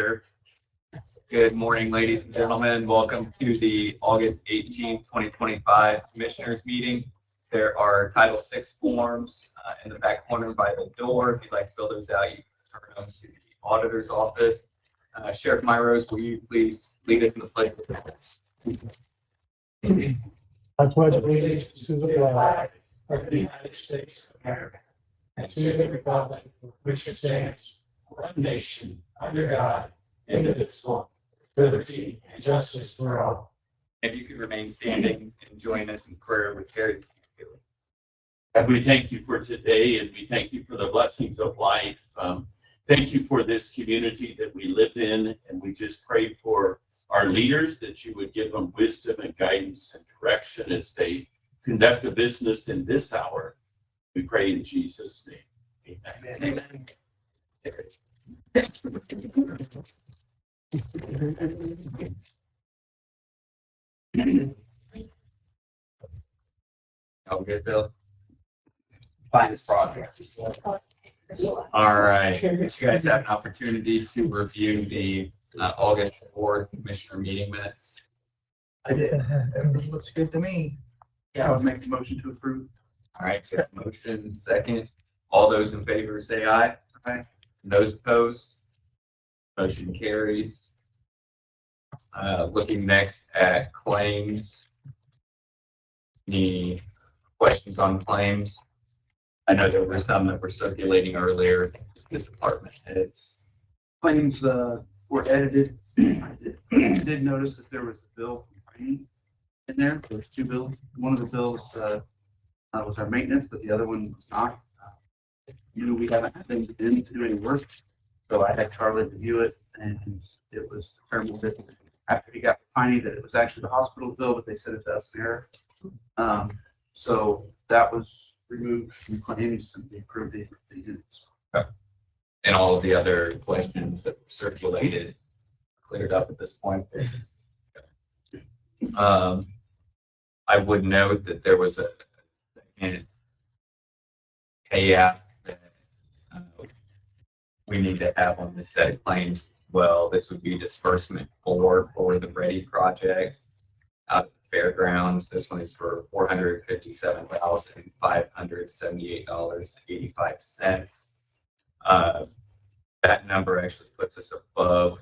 Sir. Good morning, ladies and gentlemen. Welcome to the August 18th, 2025 Commissioners Meeting. There are Title VI forms in the back corner by the door. If you'd like to fill those out, you can turn them to the auditor's office. Sheriff Myros, will you please lead us in the pledge of allegiance? I pledge allegiance to the flag of the United States of America and to the republic for which it stands, one nation, under God, indivisible, with liberty and justice for all. If you could remain standing and join us in prayer with Terry. And we thank you for today, and we thank you for the blessings of life. Thank you for this community that we live in, and we just pray for our leaders that you would give them wisdom and guidance and direction as they conduct the business in this hour. We pray in Jesus' name. Amen. Amen. All good, Bill? Finance project. All right. You guys have an opportunity to review the August 4th Commissioner meeting minutes. I did. Everything looks good to me. Yeah, I would make the motion to approve. All right, so motion second. All those in favor say aye. Aye. Those opposed? Motion carries. Looking next at claims. Any questions on claims? I know there were some that were circulating earlier. The department heads. Claims were edited. I did notice that there was a bill from Tiny in there. There was two bills. One of the bills was our maintenance, but the other one was not. We haven't had things in to do any work, so I had Charlie review it, and it was determined that after he got Tiny that it was actually the hospital bill, but they said it's us an error. So that was removed from claims and they approved the units. And all of the other questions that were circulated cleared up at this point. I would note that there was a second pay app that we need to have on this set of claims. Well, this would be disbursement for the Ready project out at the fairgrounds. This one is for $457,578.85. That number actually puts us above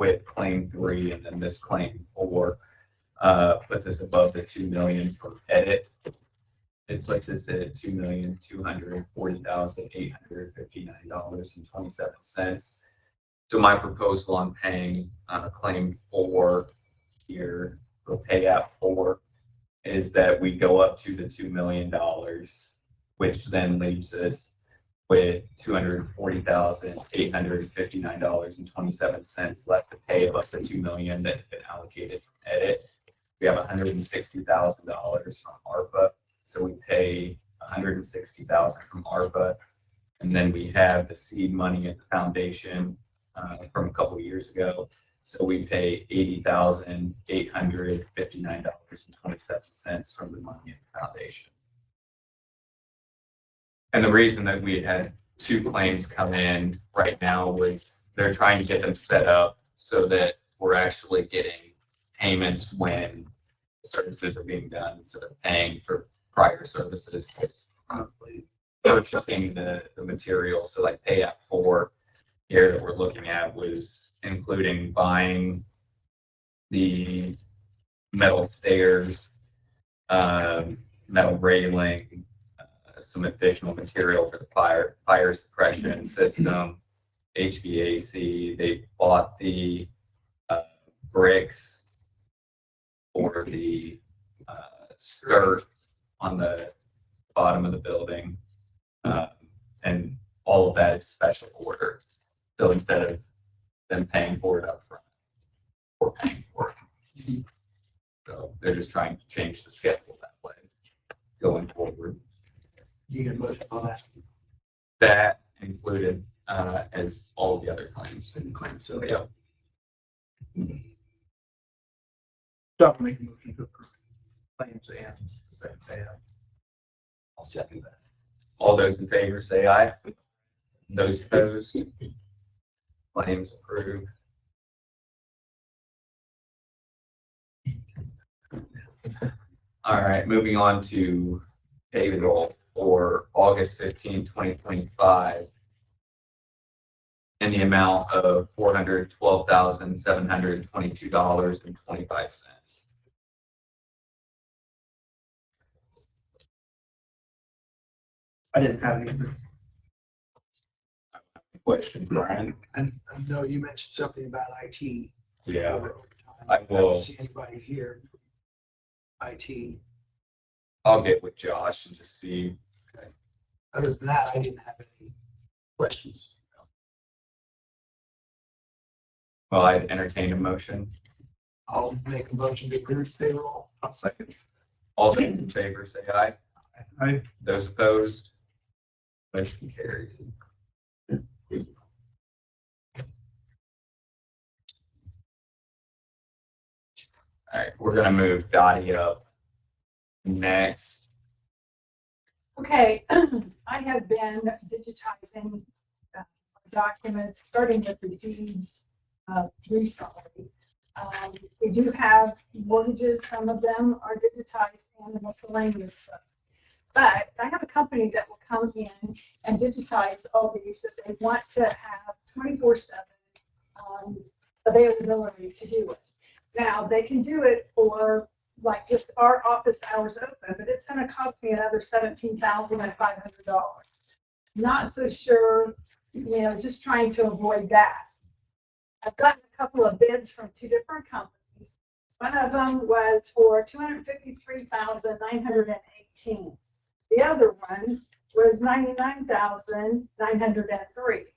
with claim 3, and then this claim 4 puts us above the $2 million for edit. It puts us at $2,240,859.27. So my proposal on paying claim 4 here, or pay app 4, is that we go up to the $2 million, which then leaves us with $240,859.27 left to pay above the $2 million that had been allocated from edit. We have $160,000 from ARPA, so we pay $160,000 from ARPA, and then we have the seed money at the foundation from a couple of years ago. So we pay $80,859.27 from the money at the foundation. And the reason that we had two claims come in right now was they're trying to get them set up so that we're actually getting payments when services are being done instead of paying for prior services. It's probably purchasing the material. So like pay app 4 here that we're looking at was including buying the metal stairs, metal railing, some additional material for the fire suppression system, HVAC. They bought the bricks for the skirt on the bottom of the building, and all of that is special order. So instead of them paying for it up front, we're paying for it. So they're just trying to change the schedule that way going forward. You can motion on that. That included as all of the other claims. So yeah. Stop making a motion to approve claims and second pay app. I'll second that. All those in favor say aye. Those opposed? Claims approved. All right, moving on to payroll for August 15, 2025, in the amount of $412,722.25. I didn't have any. Question, Brian? And I know you mentioned something about IT. Yeah, for overtime. I will. don't see anybody here. from IT. I'll get with Josh and just see. Other than that, I didn't have any questions. Well, I'd entertain a motion. I'll make a motion to approve payroll. I'll second. All those in favor say aye. Aye. Those opposed? Motion carries. All right, we're gonna move Dottie up next. Okay, I have been digitizing documents, starting with the deeds recently. We do have mortgages, some of them are digitized, and the miscellaneous stuff. But I have a company that will come in and digitize all these, but they want to have 24/7 availability to do it. Now, they can do it for like just our office hours open, but it's going to cost me another $17,500. Not so sure, just trying to avoid that. I've gotten a couple of bids from two different companies. One of them was for $253,918. The other one was $99,903.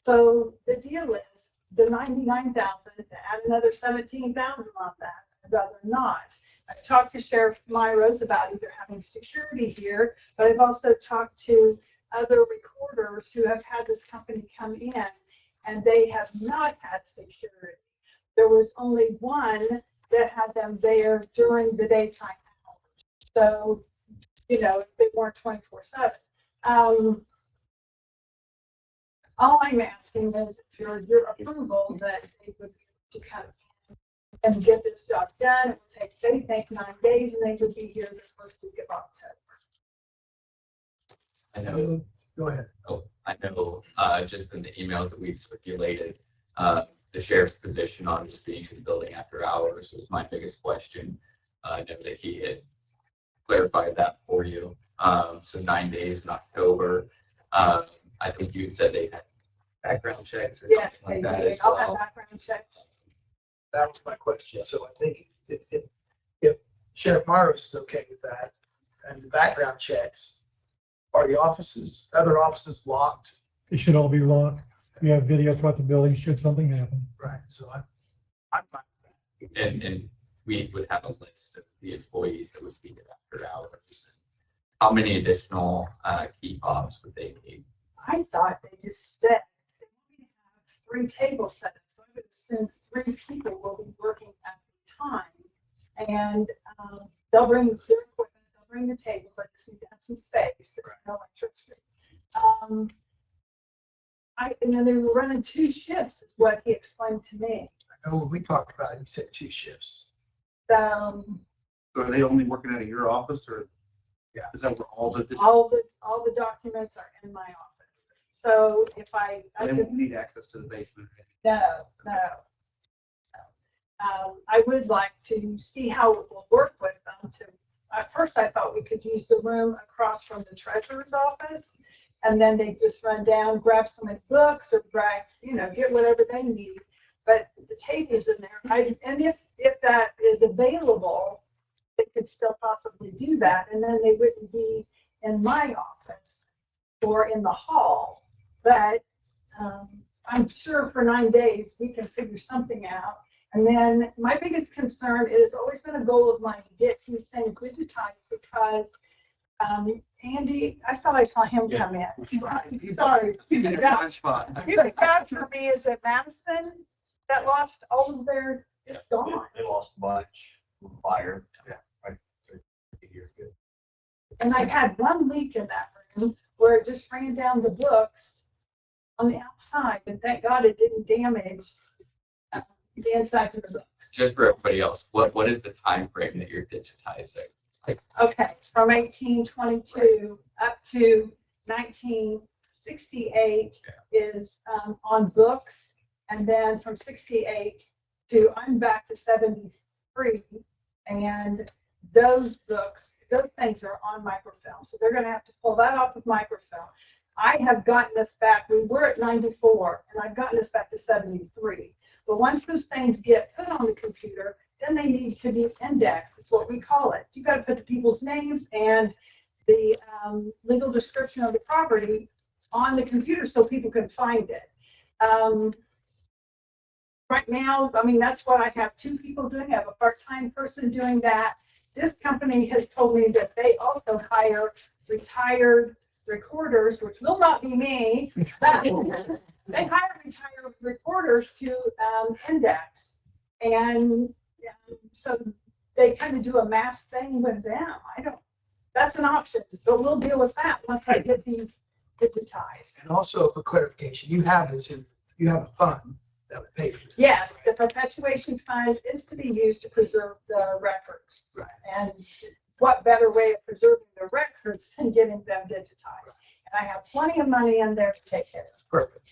So the deal is the $99,000 to add another $17,000 on that. I'd rather not. I've talked to Sheriff Myros about either having security here, but I've also talked to other recorders who have had this company come in, and they have not had security. There was only one that had them there during the daytime hours. So, they weren't 24/7. All I'm asking is for your approval that they would to come in and get this job done. It would take, they think, 9 days, and they would be here the first week of October. I know. Go ahead. Oh, I know. Just in the emails that we've circulated, the sheriff's position on just being in the building after hours was my biggest question. I know that he had clarified that for you. So 9 days in October. I think you had said they had background checks or Yes, something they like that do. as I'll have well. background checks. That was my question. So I think if Sheriff Morris is okay with that and the background checks, are the other offices locked? They should all be locked. We have video throughout the building should something happen. Right. So I'm fine with that. And we would have a list of the employees that would be there after hours. How many additional key fobs would they need? I thought they just said they want me to have 3 tables set up, so I would assume 3 people will be working at the time, and they'll bring their equipment, they'll bring the tables. I just need to have some space, no electricity. And then they were running 2 shifts, is what he explained to me. I know when we talked about it, you said 2 shifts. So are they only working out of your office, or? Yeah. Is that where all the? All the documents are in my office. So if I They could, won't need access to the basement. no. I would like to see how it will work with them. At first, I thought we could use the room across from the treasurer's office, and then they just run down, grab some books, or get whatever they need. But the tables in there, and if that is available, they could still possibly do that, and then they wouldn't be in my office or in the hall. But I'm sure for 9 days we can figure something out. And then my biggest concern is always been a goal of mine to get these things digitized, because Andy, I thought I saw him come in. Sorry. He's in a fine spot. You can vouch for me. Is it Madison that lost all of their? It's gone. They lost a bunch from fire. Yeah. Right. You're good. And I've had one leak in that room where it just ran down the books on the outside, and thank God it didn't damage the insides of the books. Just for everybody else, what is the time frame that you're digitizing? Okay, from 1822 up to 1968 is on books, and then from 68 to, I'm back to 73, and those books, those things are on microfilm, so they're going to have to pull that off of microfilm. I have gotten us back, we were at 94, and I've gotten us back to 73. But once those things get put on the computer, then they need to be indexed, is what we call it. You got to put the people's names and the legal description of the property on the computer so people can find it. Right now, I mean, that's what I have 2 people doing. I have a part-time person doing that. This company has told me that they also hire retired recorders, which will not be me, but they hire retired recorders to index. And so they kind of do a mass thing with them. That's an option, but we'll deal with that once I get these digitized. And also for clarification, you have a fund that would pay for this. Yes, the perpetuation fund is to be used to preserve the records. Right. And what better way of preserving the records than getting them digitized? And I have plenty of money in there to take care of. Perfect.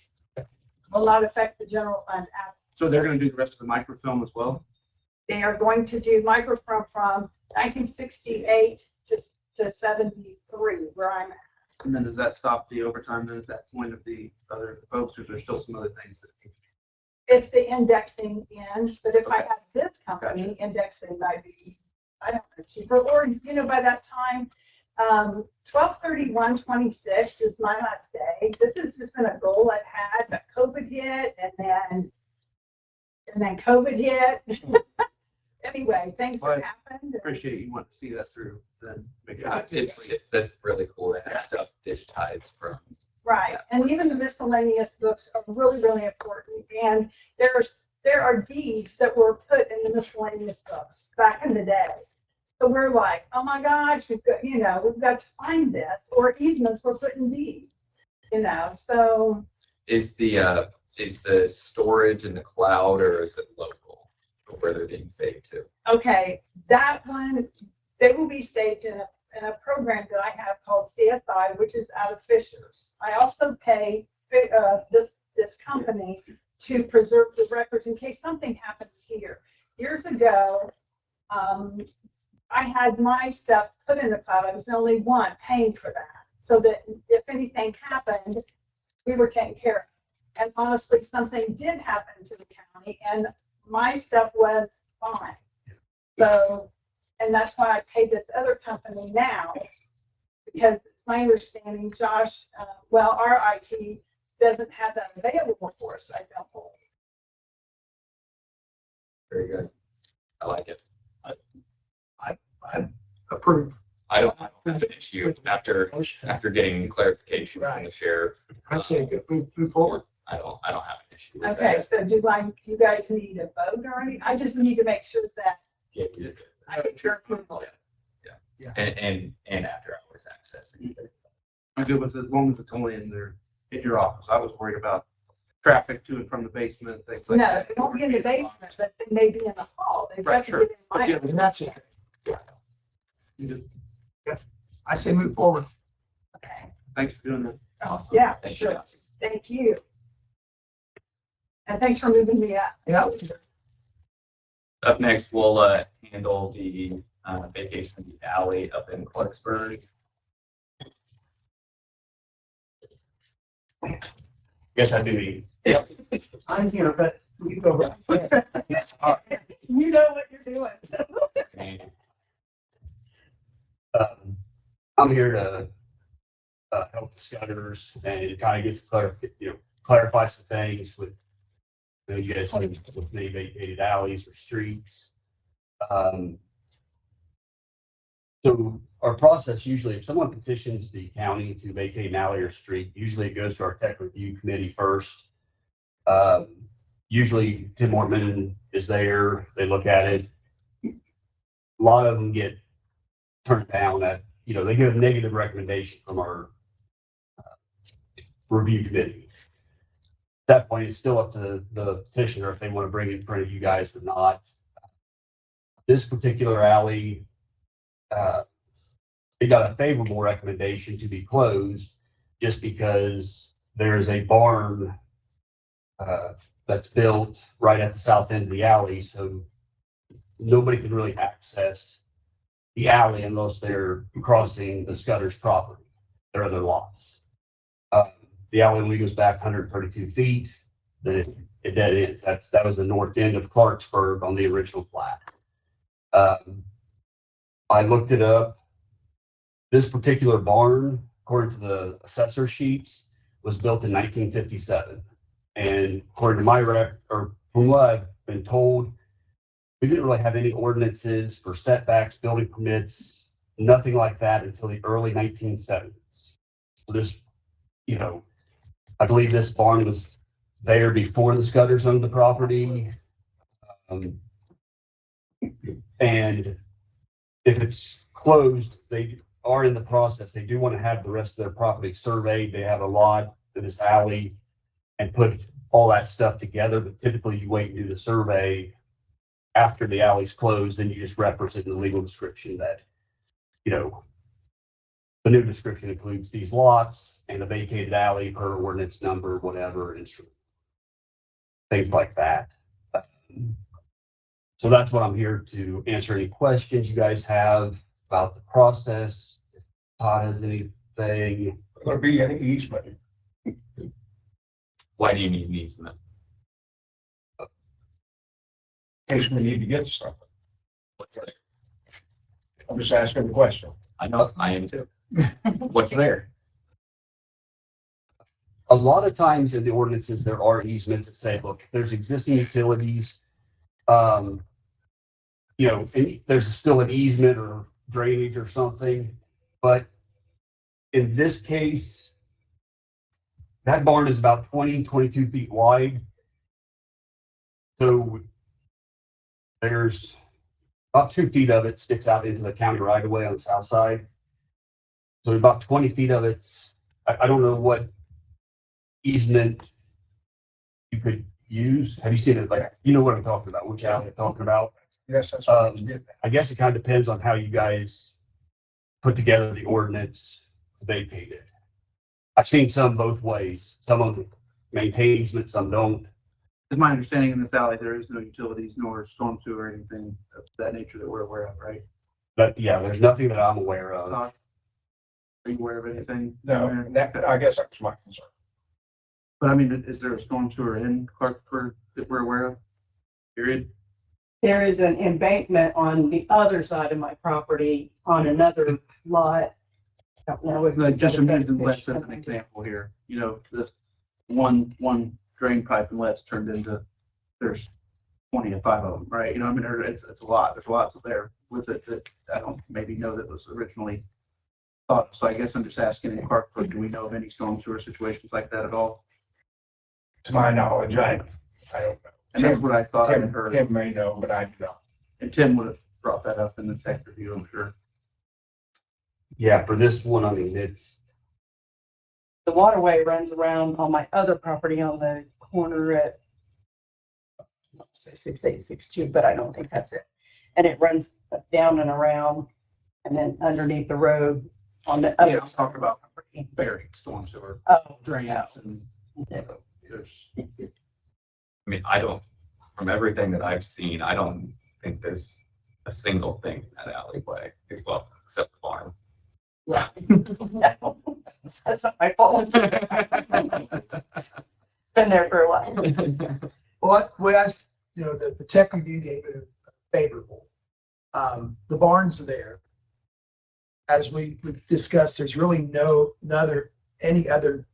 Will not affect the general fund at. So they're gonna do the rest of the microfilm as well? They are going to do microfilm from 1968 to 73, where I'm at. And then does that stop the overtime then at that point of the other folks, or is there still some other things that? It's the indexing end, but if I Okay. had this company indexing, might be, I don't know, cheaper, or, by that time, 12/31/26 is my last day. This has just been a goal I've had, but COVID hit, and then COVID hit. Anyway, things Well, have happened. Appreciate you want to see that through, then. Yeah, that's really cool to have stuff digitized from. Right, and even the miscellaneous books are really, really important. And there are deeds that were put in the miscellaneous books back in the day. So we're like, oh my gosh, we've got to find this, or easements were put in deeds, so. Is the storage in the cloud, or is it local, or where they're being saved to? Okay, that one, they will be saved in a program that I have called CSI, which is out of Fishers. I also pay this company to preserve the records in case something happens here. Years ago, I had my stuff put in the cloud. I was the only one paying for that, so that if anything happened, we were taken care of. And honestly, something did happen to the county, and my stuff was fine. So, and that's why I paid this other company now, because it's my understanding, Josh, our IT doesn't have that available for us, I don't believe. Very good. I like it. I approve. I don't have an issue after getting clarification from the sheriff. I say move forward. I don't have an issue with Okay, that. so do you guys need a vote or anything? I just need to make sure that Yeah, yeah. I get your approval. And after hours access. I'm good with it, as long as it's only in your office. I was worried about traffic to and from the basement, things like No, that. it won't be in the basement, but they may be in the hall. They've got Right, to sure. get in But my. yeah, And that's it. You good. I say move forward. Okay. Thanks for doing that. Awesome. Yeah, Thank you. sure. Thank you. And thanks for moving me up. Yeah. Up next, we'll handle the vacation alley up in Clarksburg. Guess I do need. I'm here, but you go right. You know what you're doing. So. And I'm here to help discussers and kind of clarify some things with, you guys with many vacated alleys or streets. So our process usually, if someone petitions the county to vacate an alley or street, usually it goes to our tech review committee first. Usually Tim Ortman is there, they look at it. A lot of them get turned down they give a negative recommendation from our review committee. that point, it's still up to the petitioner if they want to bring it in front of you guys or not. This particular alley, it got a favorable recommendation to be closed just because there is a barn that's built right at the south end of the alley, so nobody can really access the alley unless they're crossing the Scudder's property, their other lots. The alley only goes back 132 feet, then it dead ends. That was the north end of Clarksburg on the original plat. I looked it up. This particular barn, according to the assessor sheets, was built in 1957. And according to my or from what I've been told, we didn't really have any ordinances for setbacks, building permits, nothing like that until the early 1970s. So this, I believe this barn was there before the Scudders owned the property. And if it's closed, they are in the process. They do want to have the rest of their property surveyed. They have a lot to this alley and put all that stuff together. But typically you wait and do the survey after the alley's closed, then you just reference it in the legal description that, the new description includes these lots and a vacated alley per ordinance number, whatever, instrument, things like that. So that's what I'm here to answer any questions you guys have about the process. If Todd has anything. Gonna be any easement. Why do you need an easement? In case we need to get something. What's there? I'm just asking the question. I know, I am too. What's there? A lot of times in the ordinances, there are easements that say, look, if there's existing utilities, there's still an easement or drainage or something. But in this case, that barn is about 22 feet wide. So there's about 2 feet of it sticks out into the county right of way on the south side. So about 20 feet of it's, I don't know what easement you could use. Have you seen it? Like, you know what I'm talking about, which alley I'm talking about? Yes, that's what I did. I guess it kind of depends on how you guys put together the ordinance to vacate it. I've seen some both ways. Some of them maintain easements, some don't. It's my understanding in this alley, there is no utilities nor storm sewer or anything of that nature that we're aware of, right? But yeah, there's nothing that I'm aware of. Todd, are you aware of anything? No, I guess that's my concern. But I mean, is there a storm sewer in Clarksburg that we're aware of? Period. There is an embankment on the other side of my property on another lot. I don't know if. Like, just using Letts as an example here, this one drain pipe and Letts turned into, there's 25 of them, right? It's a lot. There's lots of there with it that I don't maybe know that was originally thought of. So I guess I'm just asking in Clarksburg, do we know of any storm sewer situations like that at all? To my knowledge, I don't know. And that's what I thought I had heard. Tim may know, but I don't. And Tim would have brought that up in the tech review, I'm sure. Yeah, for this one, I mean, it's, The waterway runs around on my other property on the corner at, let's say 6862, but I don't think that's it. And it runs down and around and then underneath the road on the other. Yeah, I'm talking about property. buried storm sewer Oh, drains and yeah. there's. I mean, from everything that I've seen, I don't think there's a single thing in that alleyway, well, except the barn. No, that's not my fault. Been there for a while. Well, the tech review gave it a favorable. The barns are there. As we discussed, there's really any other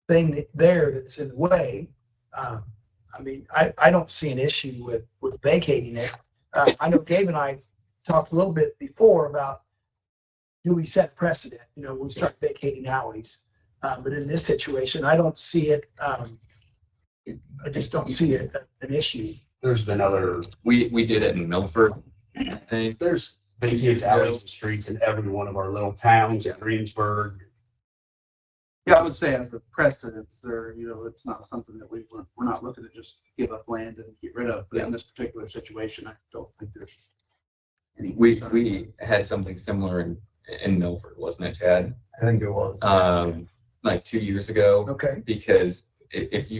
thing there that's in the way. I don't see an issue with vacating it. I know Gabe and I talked a little bit before about, do we set precedent? We start vacating alleys. But in this situation, I don't see it. I just don't see it an issue. there's been other, We did it in Milford, I think. there's vacated alleys and streets in every one of our little towns, in Greensburg, Yeah, I would say as a precedence, or, it's not something that we're not looking to just give up land and get rid of. But in this particular situation, I don't think there's any. We had something similar in Milford, wasn't it, Chad? I think it was. Like 2 years ago. Okay. Because if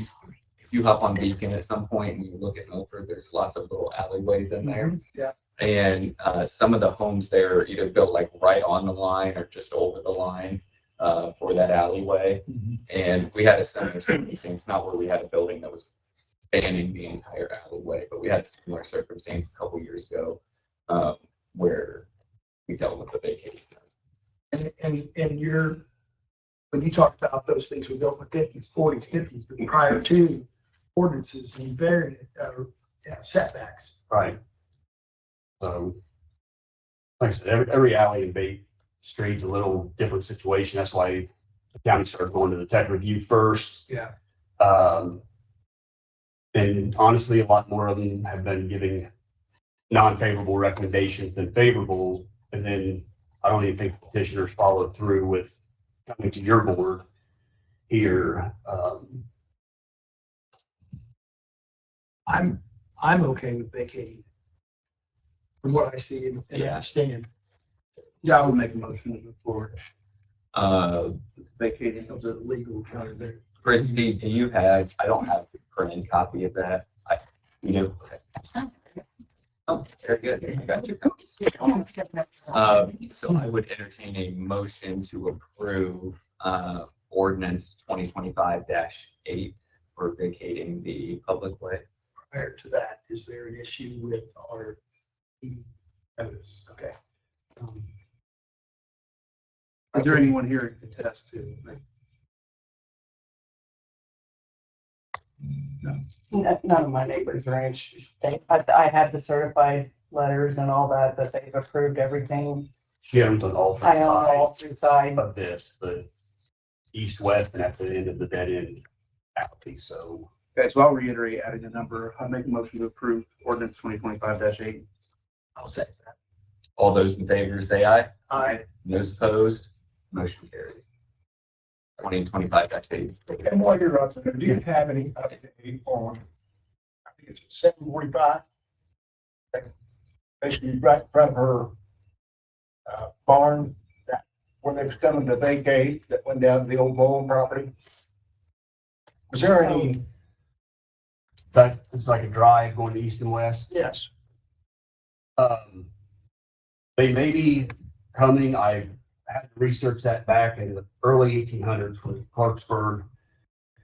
you hop on Beacon at some point and you look at Milford, there's lots of little alleyways in there. Yeah. And some of the homes there are either built like right on the line or just over the line for that alleyway. And we had a similar circumstance, not where we had a building that was spanning the entire alleyway, but we had a similar circumstance a couple years ago where we dealt with the vacation. And when you talk about those things we built in the 50s, 40s, 50s, but prior to ordinances and variant setbacks. Right. So, like I said, every alley and Bay Street's a little different situation. That's why the county started going to the tech review first. Yeah. And honestly, a lot more of them have been giving non-favorable recommendations than favorable. And then I don't even think petitioners followed through with coming to your board here. I'm okay with vacating from what I see and understand. Yeah, I would make a motion to move forward. Vacating It's a legal counter there. Christie, do you have, I don't have a printed copy of that. You do? Oh, very good. I got you. So I would entertain a motion to approve ordinance 2025-8 for vacating the public way. Prior to that, is there an issue with our meeting notice? Okay. Is there anyone here who can attest to? None of my neighbors are interested. I have the certified letters and all that they've approved everything. She owns on all three I own all sides three sides. of this, the east-west and at the end of the dead end alley. So Okay, so I'll reiterate adding a number. I make a motion to approve ordinance 2025-8. I'll say that. All those in favor say aye. Aye. Those opposed, motion carries. 2025-8. And while you're up there, do you have any update on, I think it's 745? Basically right in front of her barn, that when they was coming to vacate, that went down to the old bowling property. Was there any? that it's like a drive going to east and west. Yes. They may be coming. I had to research that back in the early 1800s when Clarksburg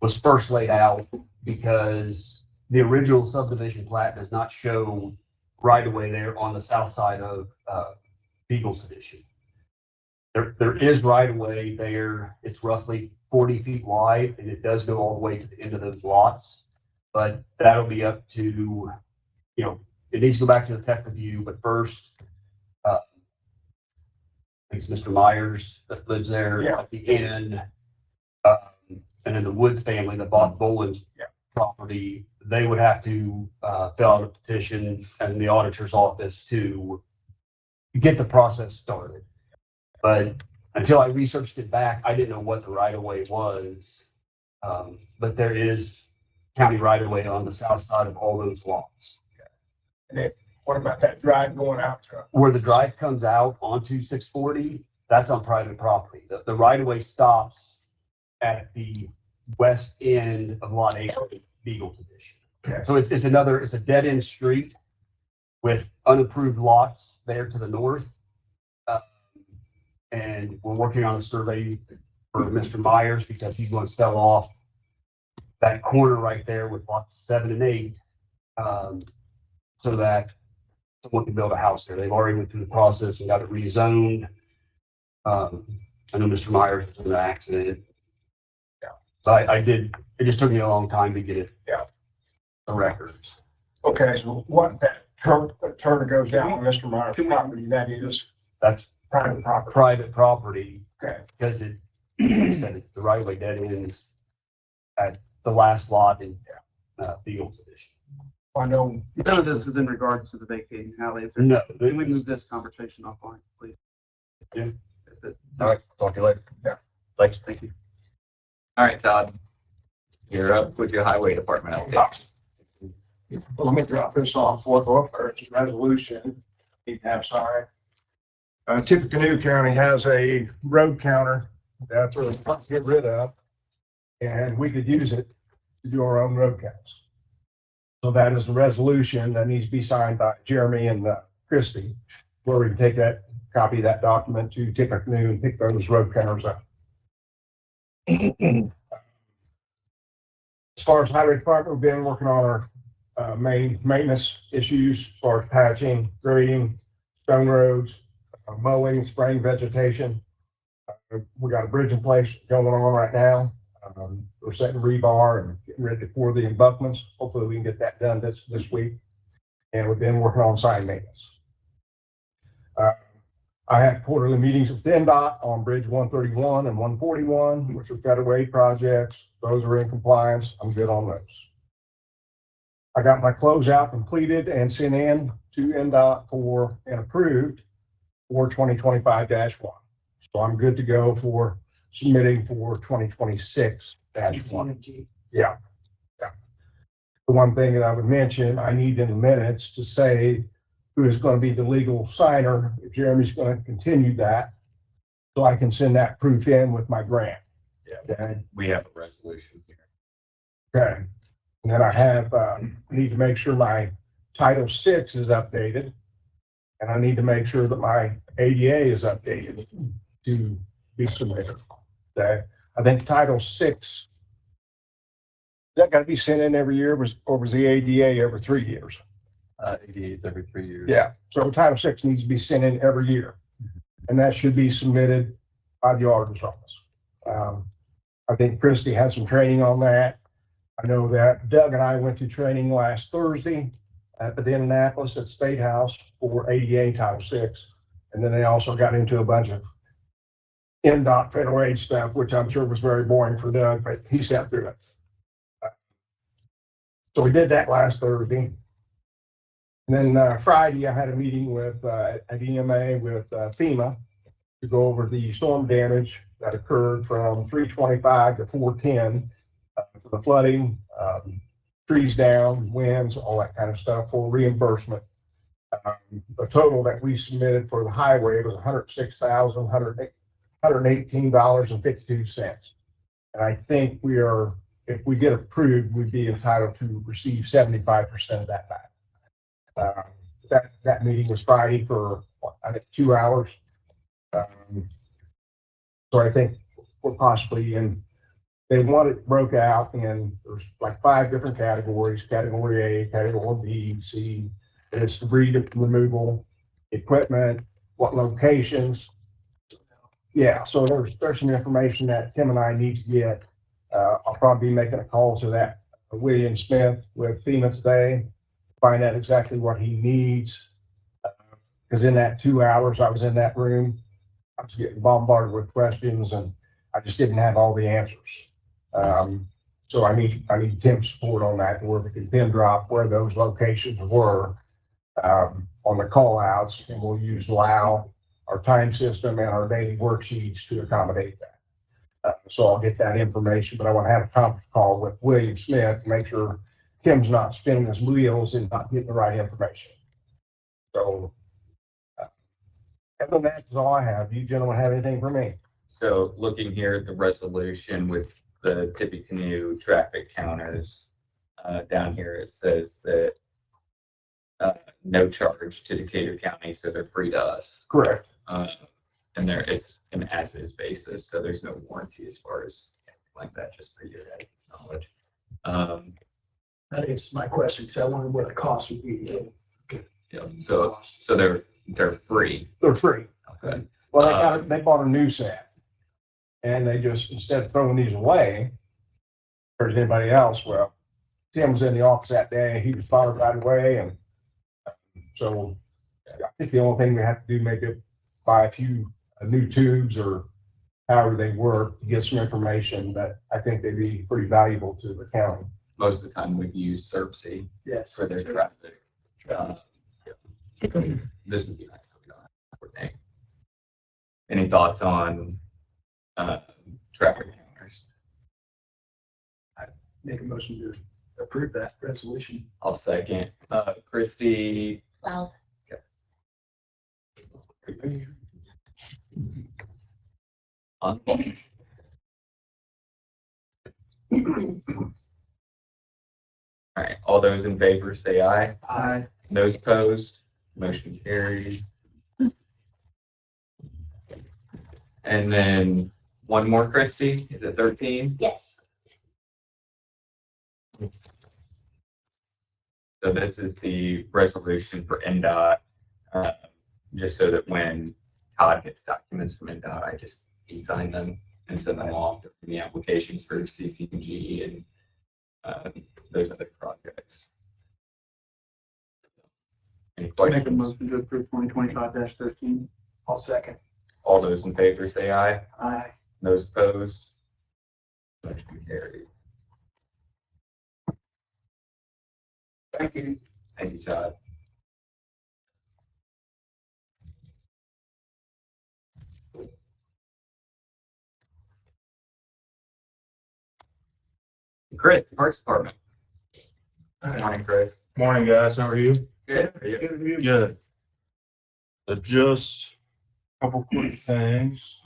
was first laid out, because the original subdivision plat does not show right away there on the south side of Beagle's Edition. There is right away there. It's roughly 40 feet wide, and it does go all the way to the end of those lots. But that'll be up to, it needs to go back to the tech review. But first, I think it's Mr. Myers that lives there at the end. And then the Wood family that bought Boland's property, they would have to fill out a petition in the auditor's office to get the process started. But until I researched it back, I didn't know what the right of way was. But there is county right of way on the south side of all those lots. And then what about that drive going out to? Where the drive comes out onto 640, that's on private property. The right of way stops at the west end of Lot 8, Beagle's Edition. Okay. So it's a dead end street with unapproved lots there to the north. And we're working on a survey for Mr. Myers because he's going to sell off that corner right there with lots 7 and 8, so that someone can build a house there. They've already went through the process and got it rezoned. I know Mr. Myers was in an accident. Yeah. So it just took me a long time to get it. Yeah. The records. Okay, so what that turn goes down on Mr. Myers' property, that is That's private property. private property Okay. because like I said, the right of way dead ends at the last lot in Beagle's Edition. I know. None of this is in regards to the vacating alleys. No. Can we move this conversation offline, please? Yeah. If it- All right, talk to you later. Yeah. Thanks. Thank you. All right, Todd. You're up with your highway department update. Well, let me drop this off for it's a resolution. Need to have signed. Tippecanoe County has a road counter that they're trying to get rid of. And we could use it to do our own road counts. So that is a resolution that needs to be signed by Jeremy and Christie, where we can take that copy of that document to Tippecanoe and pick those road counters up. As far as highway department, we've been working on our main maintenance issues as far as patching, grading, stone roads, mowing, spraying vegetation. We got a bridge in place going on right now. We're setting rebar and getting ready to pour the embutments. Hopefully we can get that done this week. And we've been working on sign maintenance. I had quarterly meetings with NDOT on Bridge 131 and 141, which are federal aid projects. Those are in compliance. I'm good on those. I got my closeout completed and sent in to NDOT for and approved for 2025-1. So I'm good to go for submitting for 2026-1. Yeah. The one thing that I would mention, I need in the minutes to say who is going to be the legal signer, if Jeremy's going to continue that, so I can send that proof in with my grant. Yeah, Okay. we have a resolution here. Okay. And then I have, need to make sure my Title VI is updated. And I need to make sure that my ADA is updated to be submitted. Okay. I think Title VI, is that got to be sent in every year, or was the ADA every 3 years? ADA is every 3 years. Yeah, so Title VI needs to be sent in every year, and that should be submitted by the auditor's office. I think Christie has some training on that. I know that Doug and I went to training last Thursday at the Indianapolis at State House for ADA Title VI, and then they also got into a bunch of NDOT federal aid stuff, which I'm sure was very boring for Doug, but he sat through it. So we did that last Thursday. And then Friday, I had a meeting with at EMA with FEMA to go over the storm damage that occurred from 325 to 410 for the flooding, trees down, winds, all that kind of stuff for reimbursement. The total that we submitted for the highway was $106,118.52. And I think we are, if we get approved, we'd be entitled to receive 75% of that back. That meeting was Friday for, I think, 2 hours. So I think we're possibly in, they want it broke out in, there's like 5 different categories, category A, category B, C. And it's debris removal, equipment, what locations. Yeah, so there's some information that Tim and I need to get. I'll probably be making a call to that William Smith with FEMA today, find out exactly what he needs. Because in that 2 hours I was in that room, I was getting bombarded with questions and I just didn't have all the answers. So I need Tim's support on that, where we can pin drop where those locations were on the call outs, and we'll use LOW, our time system, and our daily worksheets to accommodate that. So I'll get that information, but I want to have a conference call with William Smith to make sure Tim's not spinning his wheels and not getting the right information. So other than that is all I have. You gentlemen have anything for me? So looking here at the resolution with the Tippecanoe traffic counters, down here, it says that no charge to Decatur County, so they're free to us. Correct. And it's an as-is basis, so there's no warranty as far as anything like that, just for your guys' knowledge. That answers my question, because I wondered what the cost would be. Yeah, so they're free. They're free. Okay. Well, they bought a new set, and they just, instead of throwing these away, or anybody else, well, Tim was in the office that day, he responded right away, and so I think the only thing we have to do, maybe buy a few new tubes or however they work to get some information, but I think they'd be pretty valuable to the county. Most of the time we use SERPC for their traffic. This would be nice if we don't have to coordinate. Any thoughts on traffic counters? Make a motion to approve that resolution. I'll second. Christie. Well, On. All right, all those in favor say aye. Aye. Those opposed, motion carries. And then one more, Christie, is it 13? yes. So this is the resolution for NDOT, just so that when Todd gets documents from NDOT, I just e-sign them and send them off to the applications for CCG and those other projects. Any Make a questions? motion to approve 2025-13. I'll second. All those in favor say aye. Aye. Those opposed? Motion carries. Thank you. Thank you, Todd. Chris, Parks Department. Good morning, Chris. Morning, guys. How are you? Good. How are you? Good. So just a couple quick things.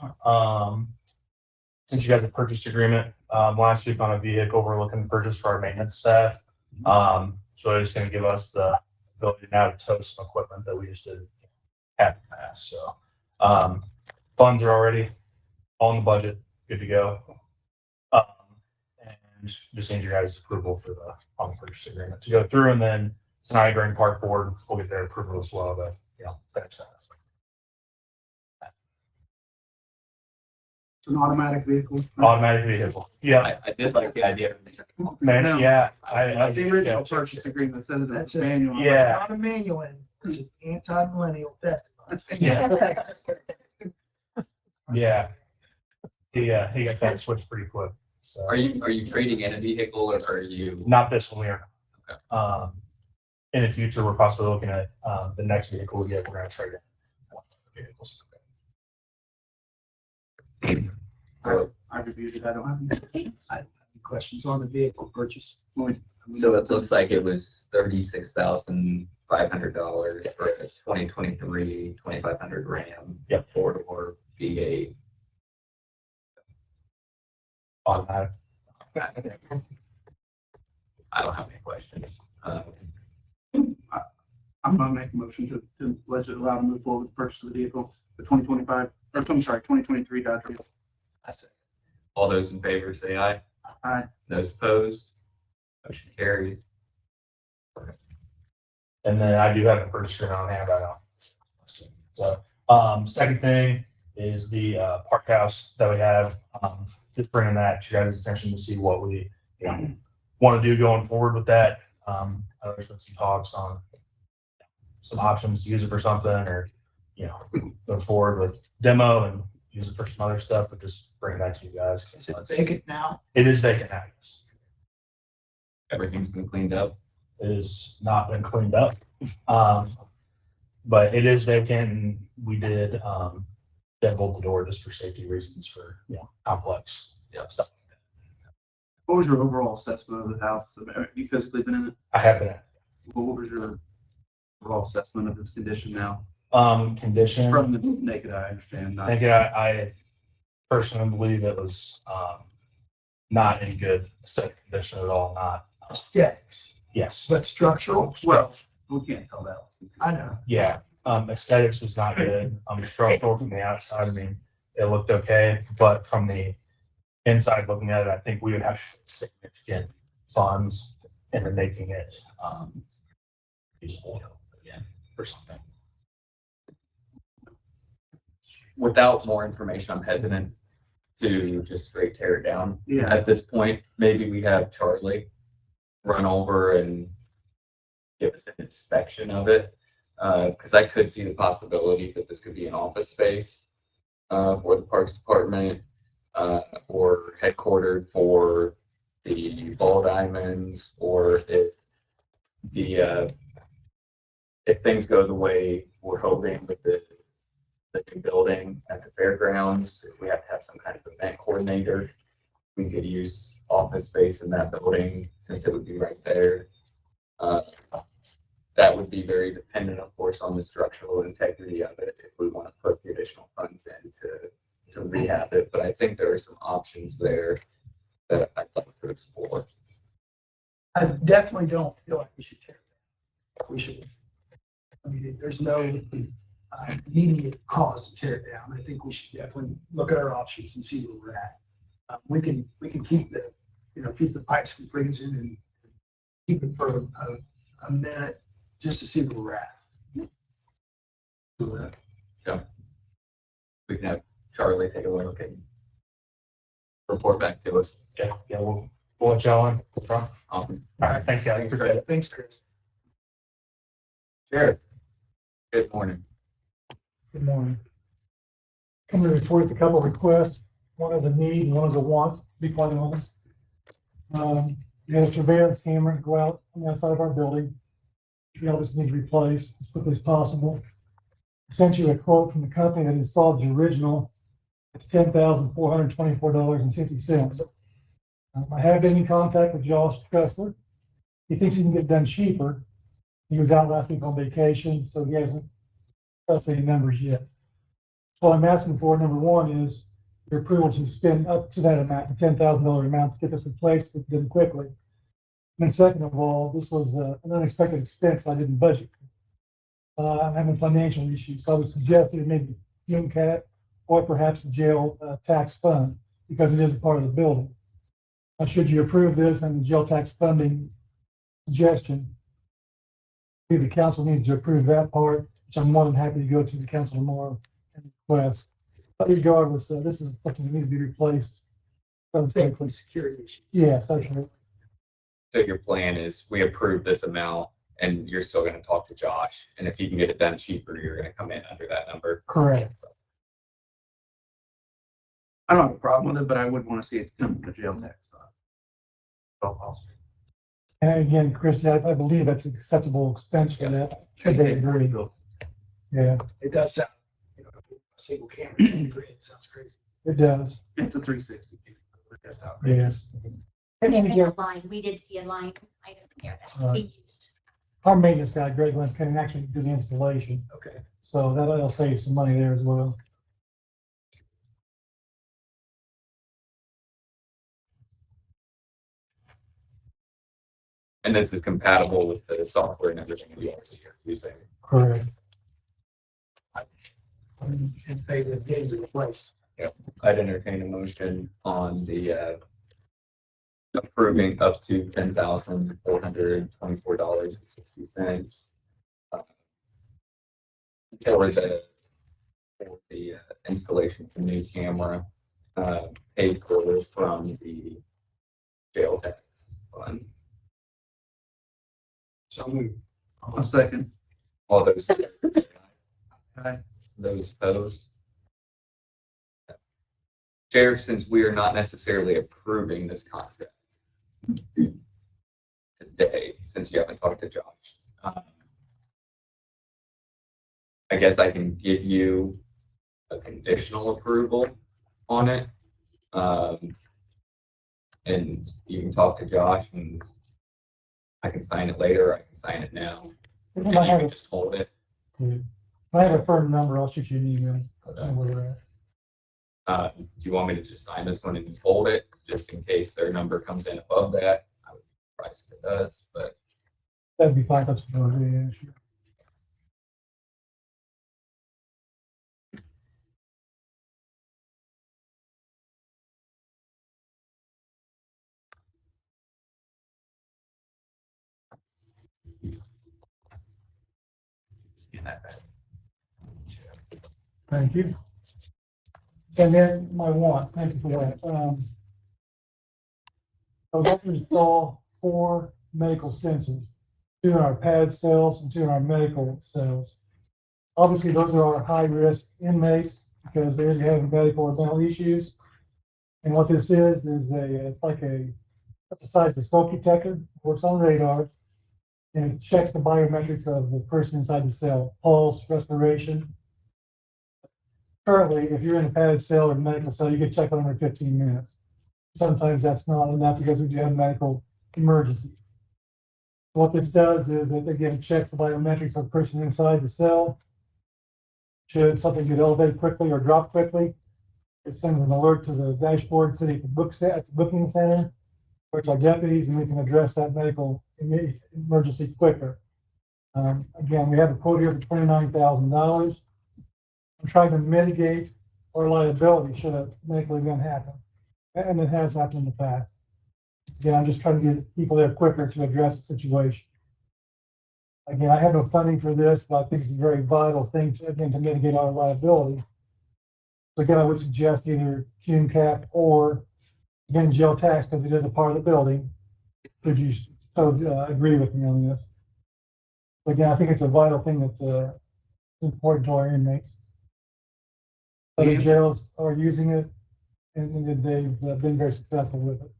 Since you guys have purchased agreement, last week on a vehicle, we're looking to purchase for our maintenance staff. So it's gonna give us the ability now to tow some equipment that we just didn't have in the past. So, funds are already on the budget, good to go. And just need your guys' approval for the on the purchase agreement to go through, and then tonight during Park Board, we'll get their approval as well, but, finish that. It's an automatic vehicle. Automatic vehicle. Yeah, I did like the idea. man, yeah. The original purchase agreement said that That's it's it. manual. Yeah. Not a manual, it's anti-millennial theft. Yeah. Yeah. He got that switched pretty quick. So Are you trading in a vehicle or are you? not this one, we are. In the future, we're possibly looking at the next vehicle we get, we're gonna trade in one of the vehicles. I reviewed it. I don't have any. Questions on the vehicle purchase? So it looks like it was $36,500 for a 2023 2500 Ram. Yep. 4-door V8. Automatic. I don't have any questions. I'm gonna make a motion to allow to move forward with the purchase of the vehicle, the 2023 Dodge Ram. I said, all those in favor say aye. Aye. Those opposed, motion carries. And then I do have a purchase agreement on hand right now. So, second thing is the park house that we have. Just bringing that to your guys' attention to see what we, want to do going forward with that. There's been some talks on some options to use it for something, or go forward with demo and use it for some other stuff, but just bring it back to you guys. Is it vacant now? It is vacant now, yes. Everything's been cleaned up. It has not been cleaned up. But it is vacant, and we did deadbolt the door just for safety reasons for, complex stuff. What was your overall assessment of the house? Have you physically been in it? I have been at What was your overall assessment of its condition now? condition. From the naked eye, I understand. I think I personally believe it was not in good state of condition at all. Not Aesthetics, yes, but structural? Well, we can't tell that. I know. yeah. Aesthetics was not good. Structural from the outside, I mean, it looked okay, but from the inside looking at it, I think we would have significant funds into making it usable again for something. Without more information, I'm hesitant to just straight tear it down. Yeah. At this point, maybe we have Charlie run over and give us an inspection of it. Because I could see the possibility that this could be an office space for the Parks Department or headquartered for the Ball Diamonds, or if things go the way we're hoping with the new building at the fairgrounds, if we have to have some kind of event coordinator, we could use office space in that building since it would be right there. Uh, That would be very dependent, of course, on the structural integrity of it, if we want to put the additional funds in to rehab it. But I think there are some options there that I'd like to explore. I definitely don't feel like we should tear it down. We should, I mean, there's no immediate cause to tear it down. I think we should definitely look at our options and see where we're at. We can keep the, keep the pipes from freezing and keep it for a minute just to see where we're at. We can have Charlie take a look and report back to us. Yeah, we'll let y'all in. All Awesome. right, thanks, guys. Thanks, Chris. Thanks, Chris. Sheriff, good morning. Good morning. I'm going to report a couple of requests. One is a need and one is a want, to be quite honest. We had a surveillance camera go out on the outside of our building. We all just need to replace as quickly as possible. I sent you a quote from the company that installed the original. It's $10,424.50. I have been in contact with Josh Tressler. He thinks he can get it done cheaper. He was out last week on vacation, so he hasn't got any numbers yet. So what I'm asking for, number one, is your approval to spend up to that amount, the $10,000 amount, to get this replaced done quickly. And then second of all, this was an unexpected expense I didn't budget. I'm having financial issues, so I would suggest either maybe UMCAT or perhaps the jail tax fund, because it is a part of the building. Now, should you approve this and the jail tax funding suggestion, the council needs to approve that part, which I'm more than happy to go to the council tomorrow and request. But regardless, this is something that needs to be replaced. So Thankfully, security issue. yes, that's right. So your plan is we approve this amount and you're still going to talk to Josh. And if you can get it done cheaper, you're going to come in under that number. Correct. I don't have a problem with it, but I would want to see it come from the jail tax fund. If all possible. And again, Chris, I believe that's an acceptable expense for that. Should they agree? Yeah, It does sound, a single camera, it sounds crazy. it does. It's a 360. That's how it Yes. is. And There then is a again, line, we did see a line item there that Right. we used. our maintenance guy, Greg Lynch, can actually do the installation. Okay. So that'll save some money there as well. And this is compatible with the software and everything we are using. Correct. I'm in favor of getting it replaced. I'd entertain a motion on the approving up to $10,424.60. For the installation of the new camera, paid for from the jail tax fund. So moved. A second. All those, Aye. those opposed? Sheriff, since we are not necessarily approving this contract today, since you haven't talked to Josh, I guess I can give you a conditional approval on it. And you can talk to Josh and I can sign it later, or I can sign it now. And If you I have can a, just hold it. if I have a firm number, I'll shoot you an email. Know where we're at. Do you want me to just sign this one and hold it, just in case their number comes in above that? I would be surprised if it does, but That'd be fine. That's what we'll do, yeah, sure. scan that back. Thank you. And then my want, thank you for that. I was able to install 4 medical sensors, 2 in our pad cells and 2 in our medical cells. Obviously, those are our high-risk inmates because they're having medical or mental issues. And what this is it's like that's the size of a smoke detector, works on radar, and it checks the biometrics of the person inside the cell, pulse, respiration. Currently, if you're in a padded cell or medical cell, you get checked on every 15 minutes. Sometimes that's not enough because we do have medical emergencies. What this does is it again checks the biometrics of the person inside the cell. Should something get elevated quickly or drop quickly, it sends an alert to the dashboard sitting at the booking center, which our deputies, and we can address that medical emergency quicker. Again, we have a quote here for $29,000. I'm trying to mitigate our liability should a medical event happen, and it has happened in the past. Again, I'm just trying to get people there quicker to address the situation. Again, I have no funding for this, but I think it's a very vital thing to, again, to mitigate our liability. So again, I would suggest either Cume cap or again, jail tax, because it is a part of the building. Could you agree with me on this? Again, I think it's a vital thing that's important to our inmates. Other jails are using it, and they've been very successful with it.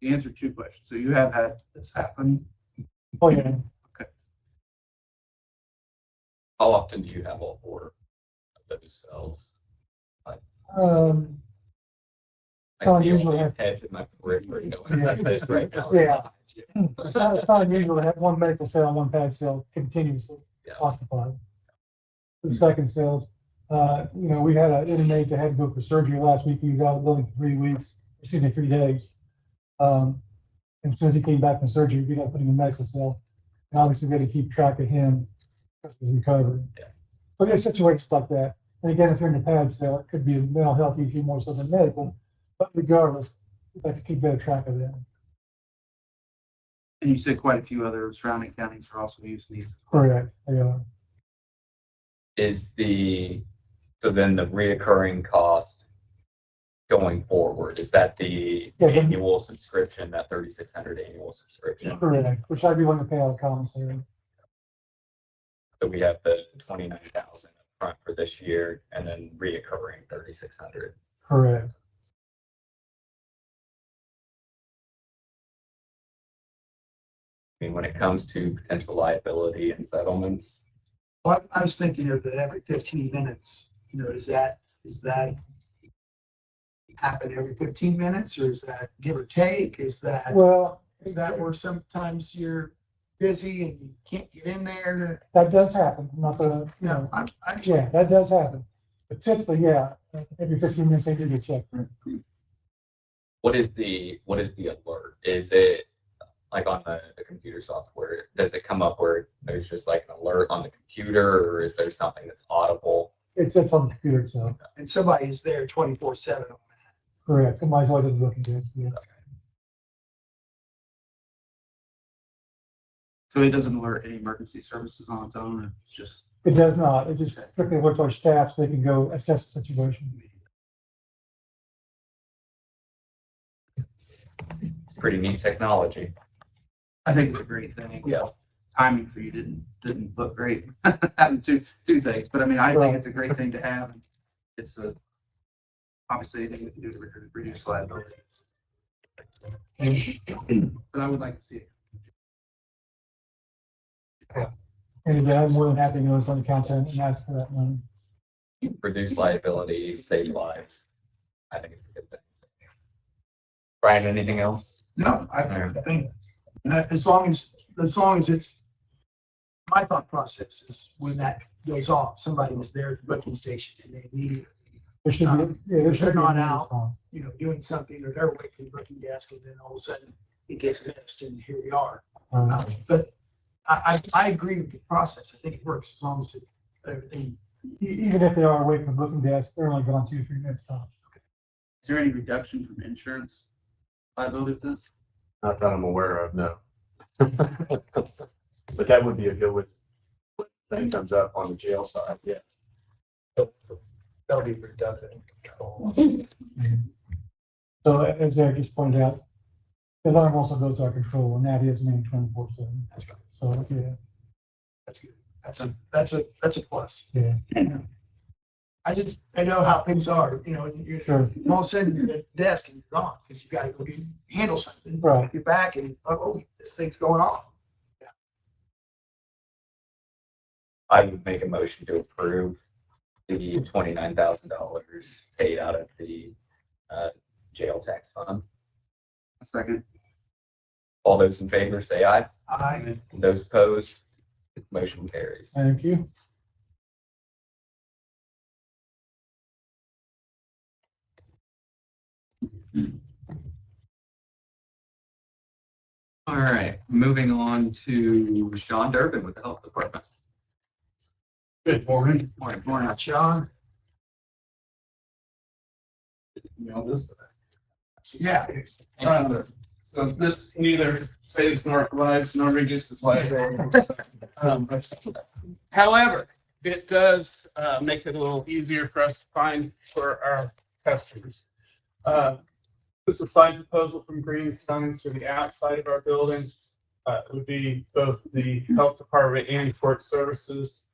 You answered two questions. So you have had this happen. Oh, yeah. How often do you have all four of those cells? Um, I So see usually all these have- heads in my periphery going like this right now. Yeah. it's not unusual to have one medical cell and one pad cell continuously Yeah. occupied. The second cells, we had an inmate that had to go for surgery last week. He was out of the building for 3 days. And as soon as he came back from surgery, we got to put him in a medical cell. And obviously, we had to keep track of him because of his recovery. Yeah. So there's situations like that. And again, if you're in the pad cell, it could be a mental health issue more so than medical. But regardless, we have to keep better track of them. And you said quite a few other surrounding counties are also using these. Correct. They are. So then the reoccurring cost going forward, is that the Yeah, annual subscription, that 3,600 annual subscription? Correct. Which I'd be willing to pay out of commissary. So we have the 29,000 up front for this year and then reoccurring 3,600. Correct. I mean, when it comes to potential liability and settlements, Well, I was thinking of the every 15 minutes, does that happen every 15 minutes, or is that give or take? Is that Well, where sometimes you're busy and you can't get in there that does happen. Not the, yeah, that does happen. But typically, yeah, every 15 minutes they do get checked. what is the alert? Is it like on the computer software? Does it come up where there's just like an alert on the computer, or is there something that's audible? It's on the computer itself. and somebody is there 24/7 on that? Correct. Somebody's always looking at it. Yeah. So it doesn't alert any emergency services on its own, or it's just. It does not. It just strictly alerts our staff so they can go assess the situation. It's pretty neat technology. I think it's a great thing. Yeah. Timing for you didn't look great having two things, but I mean, I think it's a great thing to have. And it's obviously anything we can do to reduce liability. But I would like to see it. And again, I'm more than happy to go on the counter and ask for that money. Reduce liability, save lives. I think it's a good thing. Brian, anything else? No, I think as long as it's, my thought process is when that goes off, somebody is there at the booking station and they immediately, There should be, there should they're be. not a out. response. doing something, or they're away from the booking desk, and then all of a sudden it gets missed, and here we are. But I agree with the process. I think it works as long as everything. Even if they are away from the booking desk, they're only gone 2 or 3 minutes tops. Is there any reduction from insurance liability with this? Not that I'm aware of, no. But that would be a good one. When thing comes up on the jail side, yeah. That'll be redundant in control. So as Eric just pointed out, the alarm also goes to our control, and that is manned 24/7. That's good. So, yeah, That's good. That's a plus. yeah, I know how things are, and you're sure, all of a sudden you're at the desk and you're gone because you got to go handle something. right. You're back and this thing's going on. I would make a motion to approve the $29,000 paid out of the jail tax fund. Second. All those in favor say aye. I, Those opposed, motion carries. Thank you. All right, moving on to Sean Durbin with the Health Department. Good morning. morning, Sean. Yeah. So this neither saves nor lives nor reduces liability. However, it does make it a little easier for us to find for our customers. This is a sign proposal from Green Signs for the outside of our building. It would be both the health department and court services.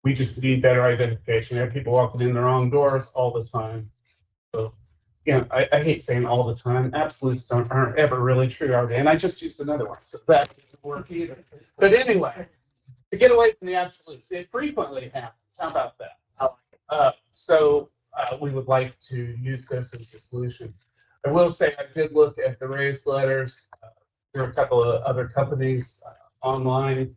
We just need better identification. We have people walking in the wrong doors all the time. So, I hate saying all the time. Absolutes aren't ever really true, are they? And I just used another one, so that doesn't work either. But anyway, to get away from the absolutes, it frequently happens. How about that? We would like to use this as a solution. I will say I did look at the raised letters. There are a couple of other companies online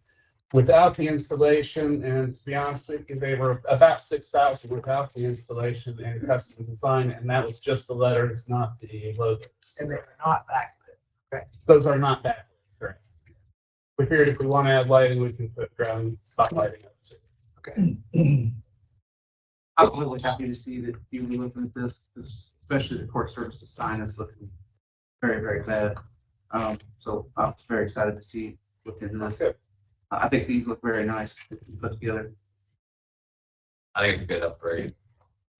without the installation, and to be honest with you, they were about 6,000 without the installation and custom design, and that was just the letters, not the logos. And they're not backlit, correct? Those are not backlit, correct. We figured if we want to add lighting, we can put ground spotlighting up too. Okay. I'm really happy to see that you were looking at this, especially the court services sign is looking very, very bad. So I was very excited to see looking into this. Good. I think these look very nice put together. I think it's a good upgrade.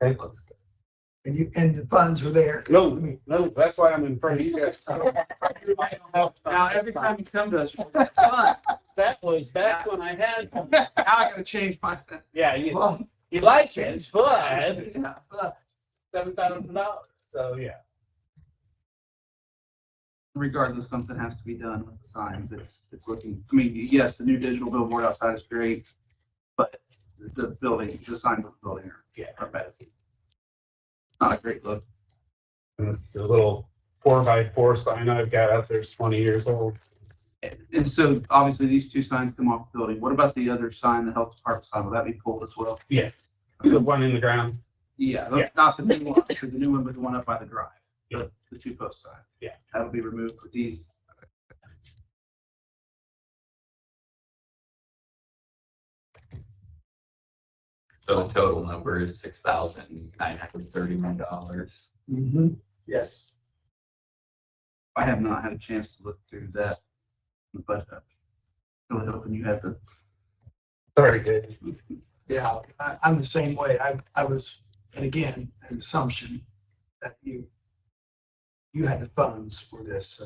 Okay. Looks good. And the funds are there. No, that's why I'm in front of you guys. Now, every time you come to us, you're like, "Fun." That was back when I had, Now I gotta change my. yeah, you like it, but $7,000. So, yeah. Regardless, something has to be done with the signs. It's looking, I mean, yes, the new digital billboard outside is great, but the building, the signs of the building are bad. Not a great look. And the little 4x4 sign I've got out there is 20 years old. And so obviously these two signs come off the building. What about the other sign, the health department sign? Will that be pulled as well? Yes. The one in the ground. Yeah, Yeah. not the new one, the new one, but the one up by the drive. Yeah. The two post sign. Yeah. That'll be removed with these. So the total number is $6,931. Mm-hmm. Yes. I have not had a chance to look through that, but really hoping you had the. Very good. Yeah, I'm the same way. I was, and again, an assumption that you had the funds for this, so.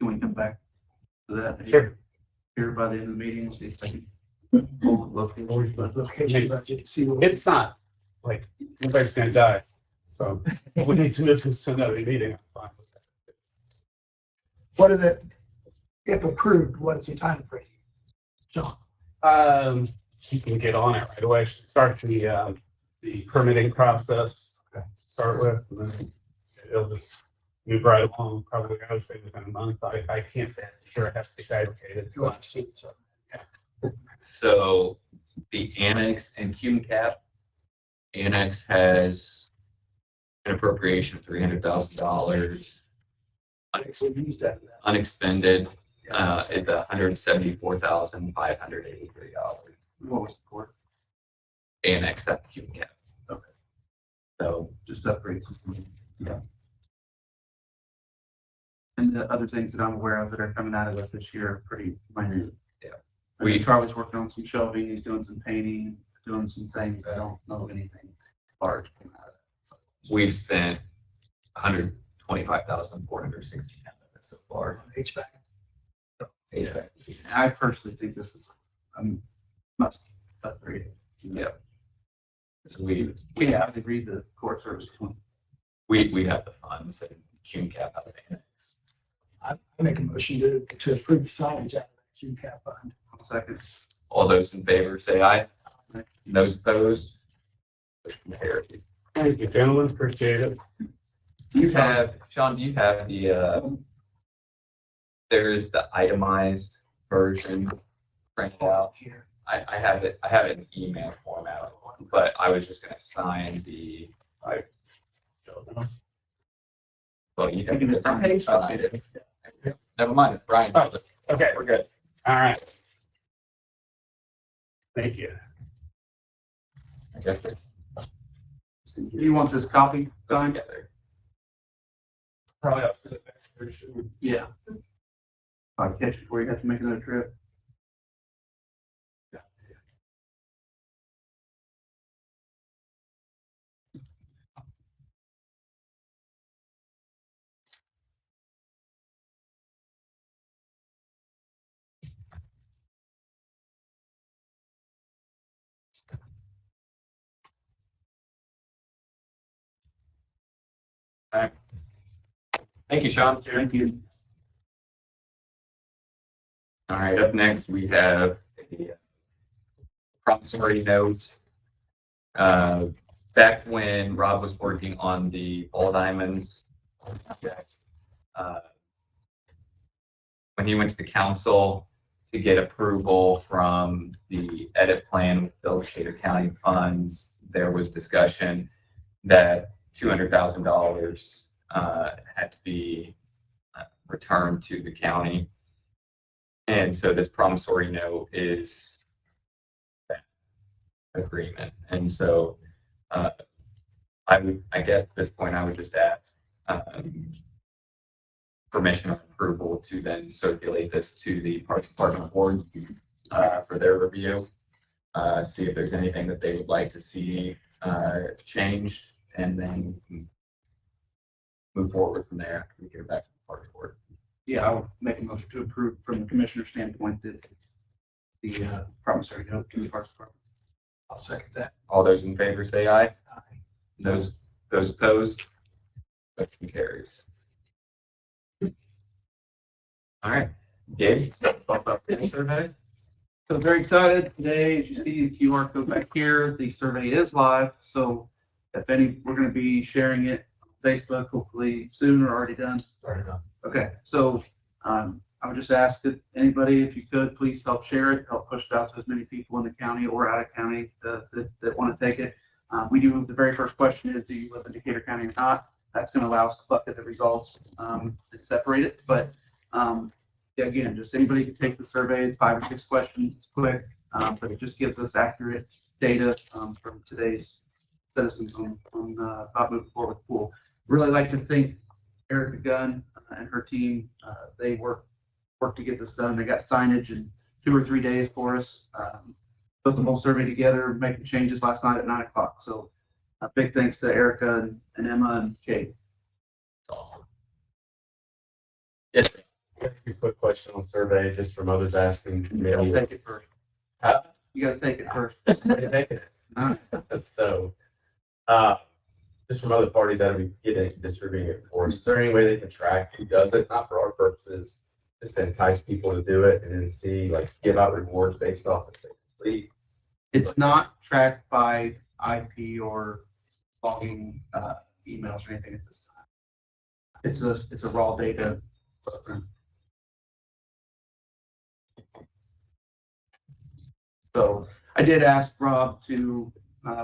Can we come back to that? Sure. Here by the end of the meeting, see if I can pull the Location budget, see what. It's not like anybody's going to die. So we need to move this to another meeting. I'm fine with that. What are the, if approved, what is the time frame? John? She can get on it right away. She start the permitting process to start with, and then it'll just move right along. Probably, I would say within a month. I can't say for sure. It has to be fabricated. Oh, So I've seen it, so. So the annex and Cume Cap, annex has an appropriation of $300,000. So we used that. Unexpended is $174,583. What was the court? Annex at the Cume Cap. Okay. So Just upgrades. Yeah. And the other things that I'm aware of that are coming out of it this year are pretty minor. Yeah. Charlie's working on some shelving, he's doing some painting, doing some things. I don't know of anything large coming out of it. we've spent $125,416 so far. HVAC. HVAC. I personally think this is a must upgrade. Yeah. So we We have to read the court service. we have the funds and Cume Cap out of the annex. I make a motion to approve the signage out of that Q cap fund. Second. All those in favor say aye. Those opposed? Motion carries. Thank you, gentlemen. Appreciate it. You have, Sean, do you have the, there's the itemized version printed out? Here. I have it in email format, but I was just gonna sign the, well, you can just sign it. Never mind, Brian. does it. Okay, we're good. All right. Thank you. I guess it's You want this copy signed? together. Probably I'll sit it back there, shouldn't we? Yeah. I'll catch you before you have to make another trip. Thank you, Sean. Thank you. All right, up next, we have a promissory note. Back when Rob was working on the Ball Diamonds project, when he went to the council to get approval from the edit plan with the Decatur County funds, there was discussion that $200,000 had to be returned to the county. And so this promissory note is that agreement. And so I guess at this point, I would just ask permission or approval to then circulate this to the Parks Department board for their review. See if there's anything that they would like to see changed, and then move forward from there after we get it back to the Parks board. Yeah, I'll make a motion to approve from the commissioner standpoint that the promissory note to the Parks Department. I'll second that. All those in favor say aye. Aye. Those opposed? Motion carries. All right, Gabe, talk about the survey. So very excited today. As you see the QR code back here, the survey is live. So if any, we're going to be sharing it on Facebook, hopefully soon or already done. Already done. Okay, so I would just ask that anybody, if you could, please help share it, help push it out to as many people in the county or out of county that want to take it. We do, the very first question is, do you live in Decatur County or not? That's going to allow us to bucket the results and separate it. But yeah, again, just anybody can take the survey. It's 5 or 6 questions. It's quick, but it just gives us accurate data from today's citizens on how moving forward with the pool. Really like to thank Erica Gunn and her team. They worked to get this done. They got signage in 2 or 3 days for us. Put the whole survey together, making changes last night at 9 o'clock. So a big thanks to Erica and Emma and Kate. Awesome. Yes, Ask you a quick question on survey, just from others asking. You gotta take it first. Huh? You gotta take it first. So, just from other parties that are getting distributing it for us, is there any way they can track who does it? Not for our purposes, just to entice people to do it and then see, like, give out rewards based off if they complete. It's not tracked by IP or logging emails or anything at this time. It's a raw data footprint. So I did ask Rob to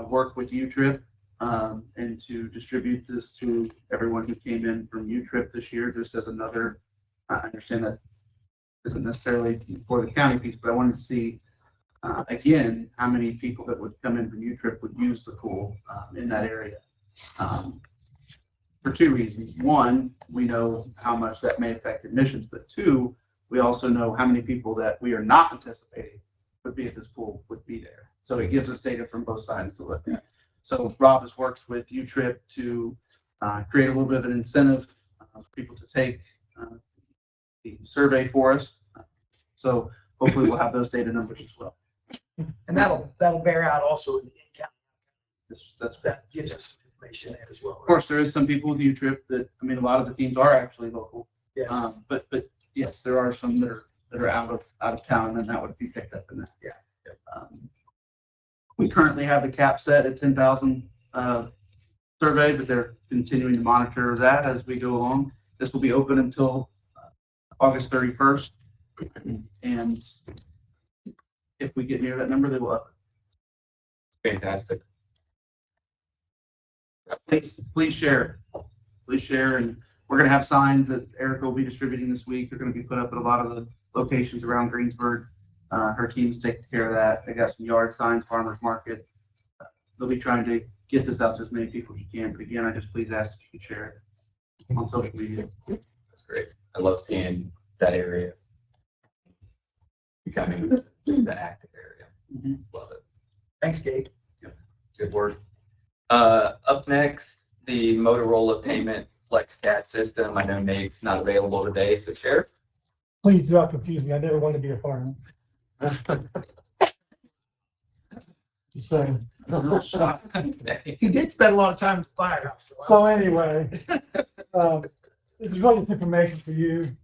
work with UTRIP and to distribute this to everyone who came in from UTRIP this year, just as another, I understand that isn't necessarily for the county piece, but I wanted to see again, how many people that would come in from UTRIP would use the pool in that area. For 2 reasons. 1, we know how much that may affect admissions, but 2, we also know how many people that we are not anticipating would be at this pool would be there. So it gives us data from both sides to look at. So Rob has worked with UTRIP to create a little bit of an incentive for people to take the survey for us. So hopefully we'll have those data numbers as well. And that'll bear out also in the in-county. That That gives us some information there as well. Of course, there is some people with UTRIP that, I mean, a lot of the teams are actually local. Yes. But yes, there are some that are out of town, and that would be picked up in that. Yeah. We currently have the cap set at 10,000 survey, but they're continuing to monitor that as we go along. This will be open until August 31st. And if we get near that number, they will up it. Fantastic. Please share. Please share. And we're going to have signs that Erica will be distributing this week. They're going to be put up at a lot of the locations around Greensburg. Her team's taking care of that. They got some yard signs, farmers market. They'll be trying to get this out to as many people as you can. But again, I just please ask if you could share it on social media. That's great. I love seeing that area becoming the active area. Mhm. Love it. Thanks, Gabe. Good work. Up next, the Motorola payment FlexCat system. I know Nate's not available today, so Sheriff. Please do not confuse me. I never wanted to be a fireman. Just saying. He did spend a lot of time at the firehouse. So anyway, this is really just information for you.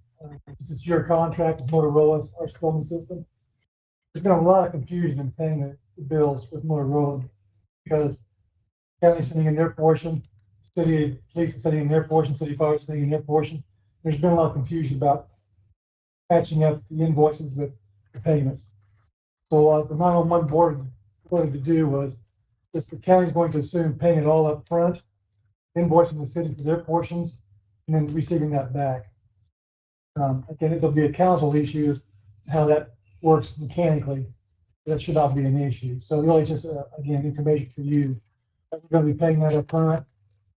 This is your contract with Motorola, our Spelman system. There's been a lot of confusion in paying the bills with Motorola because county's sending in their portion, city police is sending in their portion, city fire is sending in their portion. There's been a lot of confusion about matching up the invoices with the payments. So the 911 board wanted to do was just the county's going to assume paying it all up front, invoicing the city for their portions, and then receiving that back. Again, it'll be a council issue as to how that works mechanically. That should not be an issue. So really just, again, information for you. We're going to be paying that up front.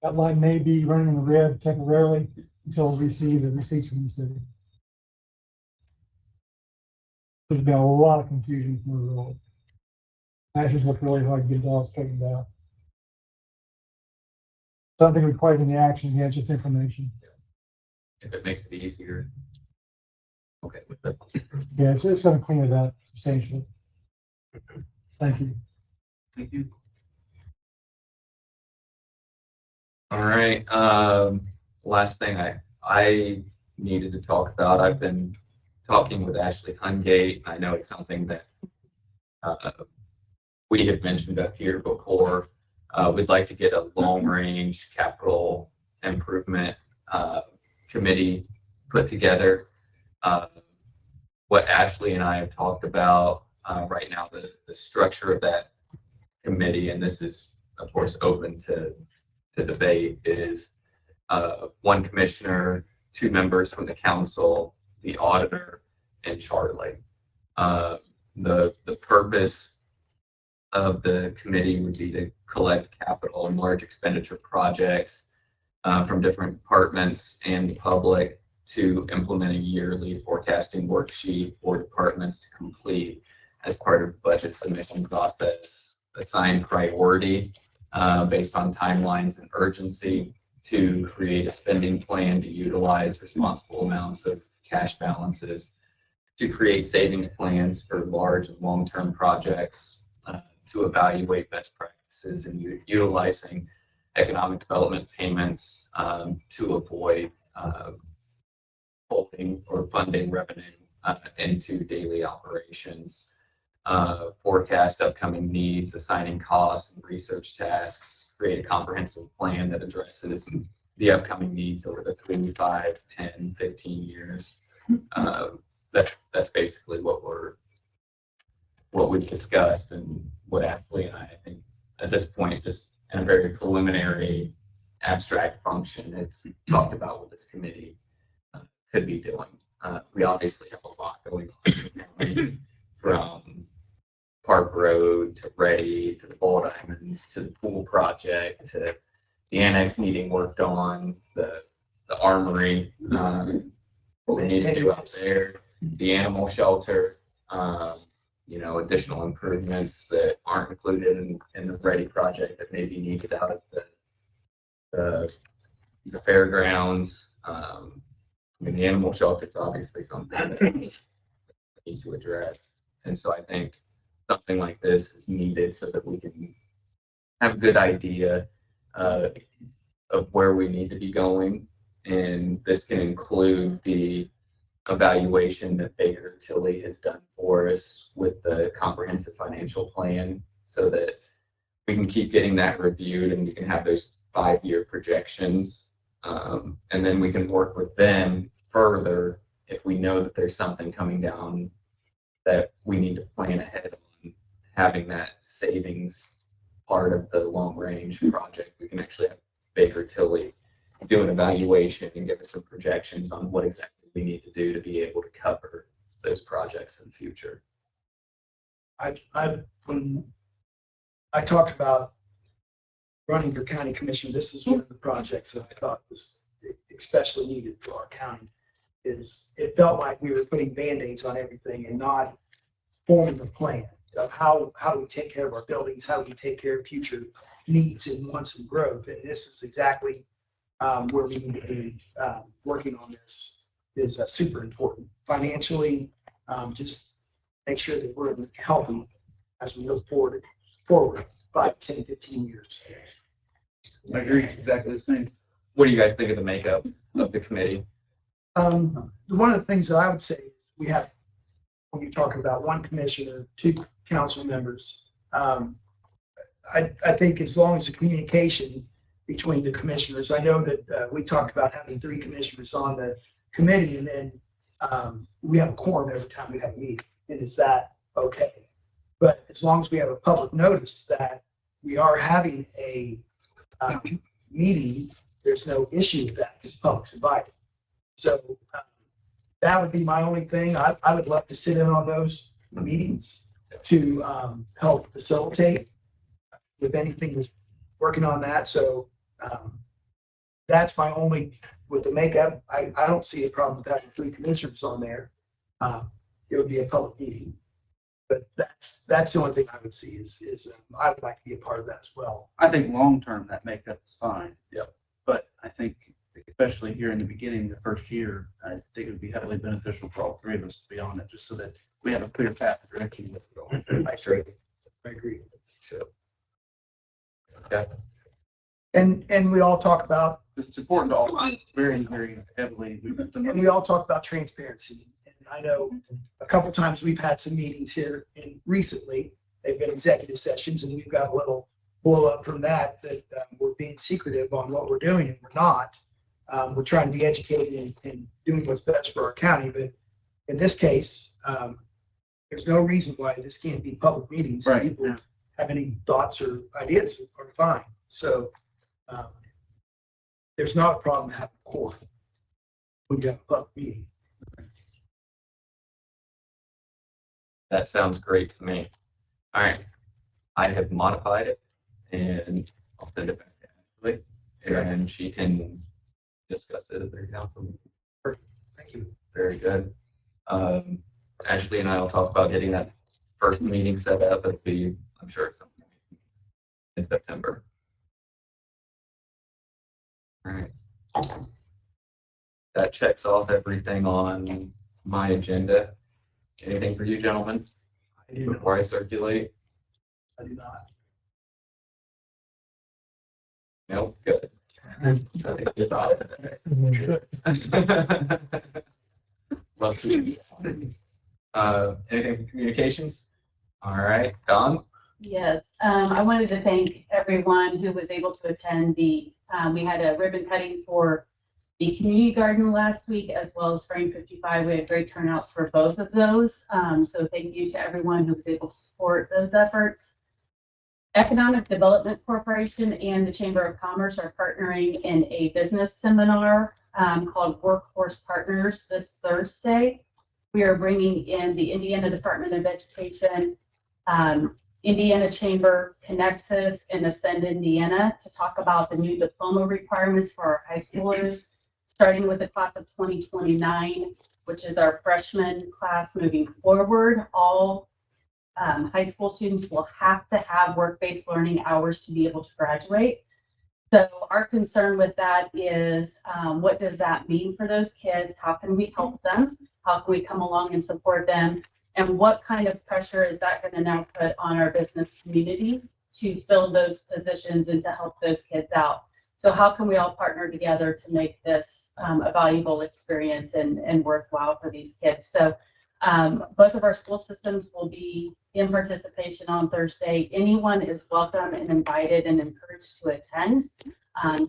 That line may be running in the red temporarily until we receive the receipts from the city. There's been a lot of confusion from the road. I just worked really hard to get it all straightened out. So I don't think it requires any action. Yeah, it's just information. If it makes it easier. Okay. With that. Yeah, it's going to clean it up substantially. Thank you. Thank you. All right. Last thing I needed to talk about. I've been talking with Ashley Hungate. I know it's something that we have mentioned up here before. We'd like to get a long-range capital improvement committee put together. What Ashley and I have talked about right now, the structure of that committee, and this is of course open to debate, is one commissioner, 2 members from the council, the auditor, and Charlie. The purpose of the committee would be to collect capital and large expenditure projects from different departments and the public to implement a yearly forecasting worksheet for departments to complete as part of the budget submission process, assign priority based on timelines and urgency, to create a spending plan to utilize responsible amounts of cash balances, to create savings plans for large and long-term projects, to evaluate best practices and utilizing economic development payments to avoid holding or funding revenue into daily operations, forecast upcoming needs, assigning costs and research tasks, create a comprehensive plan that addresses the upcoming needs over the 3, 5, 10, 15 years. That's basically what we've discussed, and what Ashley and I think at this point, just in a very preliminary abstract function, have talked about what this committee could be doing. We obviously have a lot going on from Park Road to Ready to the Ball Diamonds to the pool project to the annex needing worked on, the armory, what we need to do out there, the animal shelter, additional improvements that aren't included in the Ready project that may be needed out at the fairgrounds. The animal shelter is obviously something that we need to address. And so I think something like this is needed so that we can have a good idea of where we need to be going. And this can include the evaluation that Baker Tilly has done for us with the comprehensive financial plan so that we can keep getting that reviewed and we can have those 5-year projections. And then we can work with them further if we know that there's something coming down that we need to plan ahead on having that savings part of the long range project. We can actually have Baker Tilly do an evaluation and give us some projections on what exactly we need to do to be able to cover those projects in the future. When I talked about running for county commissioner, this is one of the projects that I thought was especially needed for our county. Is it felt like we were putting Band-Aids on everything and not forming a plan of how do we take care of our buildings, how do we take care of future needs and wants and growth. And this is exactly where we need to be working on this is super important. Financially, just make sure that we're healthy as we look forward 5, 10, 15 years. I agree, exactly the same. What do you guys think of the makeup of the committee? One of the things that I would say is we have, when you're talking about one commissioner, 2 council members, I think as long as the communication between the commissioners, I know that we talked about having 3 commissioners on the committee, and then we have a quorum every time we have a meeting. And is that okay? But as long as we have a public notice that we are having a meeting, there's no issue with that because the public's invited. So that would be my only thing. I would love to sit in on those meetings to help facilitate with anything that's working on that. So that's my only, with the makeup, I don't see a problem with having 3 commissioners on there. It would be a public meeting. But that's the only thing I would see is I would like to be a part of that as well. I think long-term, that makeup is fine. Yep. But I think, especially here in the beginning, the first year, I think it would be heavily beneficial for all 3 of us to be on it, just so that we have a clear path of direction with it going. I agree. Sure. Okay. And we all talk about, It's important to all, very, very heavily. and we all talk about transparency. And I know a couple times we've had some meetings here and recently they've been executive sessions and we've got a little blow up from that we're being secretive on what we're doing and we're not. We're trying to be educated and doing what's best for our county. But in this case, there's no reason why this can't be public meetings. Right. If people have any thoughts or ideas are fine. So there's not a problem having a quorum when you have a public meeting. That sounds great to me. All right. I have modified it and I'll send it back to Ashley and she can discuss it at their council meeting. Perfect. Thank you. Very good. Ashley and I will talk about getting that first meeting set up. It'll be, I'm sure, at some point in September. All right. That checks off everything on my agenda. Anything for you, gentlemen, I do not. before I circulate? I do not. No, good. I think you thought. Love to meet you. Anything for communications? All right, Don? Yes, I wanted to thank everyone who was able to attend we had a ribbon cutting for the community garden last week, as well as Frame 55. We had great turnouts for both of those. So thank you to everyone who was able to support those efforts. Economic Development Corporation and the Chamber of Commerce are partnering in a business seminar called Workforce Partners this Thursday. We are bringing in the Indiana Department of Education, Indiana Chamber, Connexus, and Ascend Indiana to talk about the new diploma requirements for our high schoolers, starting with the class of 2029, which is our freshman class moving forward. All high school students will have to have work-based learning hours to be able to graduate. So our concern with that is what does that mean for those kids? How can we help them? How can we come along and support them? And what kind of pressure is that going to now put on our business community to fill those positions and to help those kids out? So how can we all partner together to make this a valuable experience and worthwhile for these kids? So both of our school systems will be in participation on Thursday. Anyone is welcome and invited and encouraged to attend.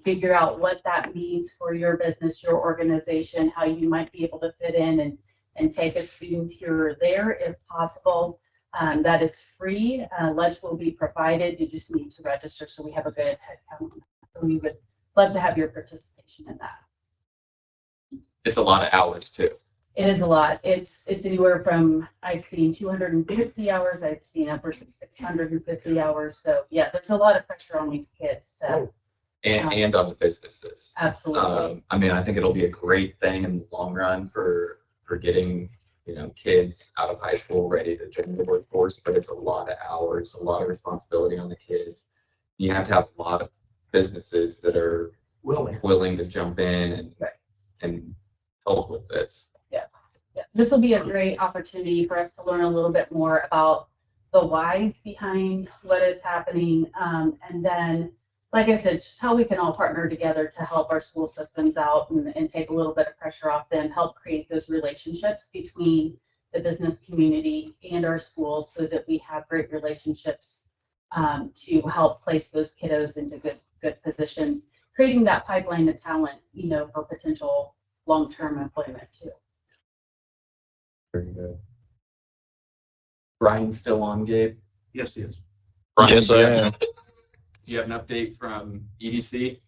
Figure out what that means for your business, your organization, how you might be able to fit in and take a student here or there if possible. That is free. Lunch will be provided. You just need to register so we have a good head count. So we would love to have your participation in that. It's a lot of hours too. It is a lot. It's anywhere from, I've seen 250 hours, I've seen upwards of 650 hours. So yeah, there's a lot of pressure on these kids. So, And on the businesses. absolutely. I mean, I think it'll be a great thing in the long run for getting, kids out of high school ready to join the workforce, but it's a lot of hours, a lot of responsibility on the kids. You have to have a lot of businesses that are willing to jump in and help with this. Yeah, this will be a great opportunity for us to learn a little bit more about the whys behind what is happening. And then, like I said, just how we can all partner together to help our school systems out and take a little bit of pressure off them, help create those relationships between the business community and our schools so that we have great relationships to help place those kiddos into good positions, creating that pipeline of talent, for potential long-term employment too. Very good. Brian's still on, Gabe? Yes, he is. Brian, Yes, do I you have am. Do you have an update from EDC?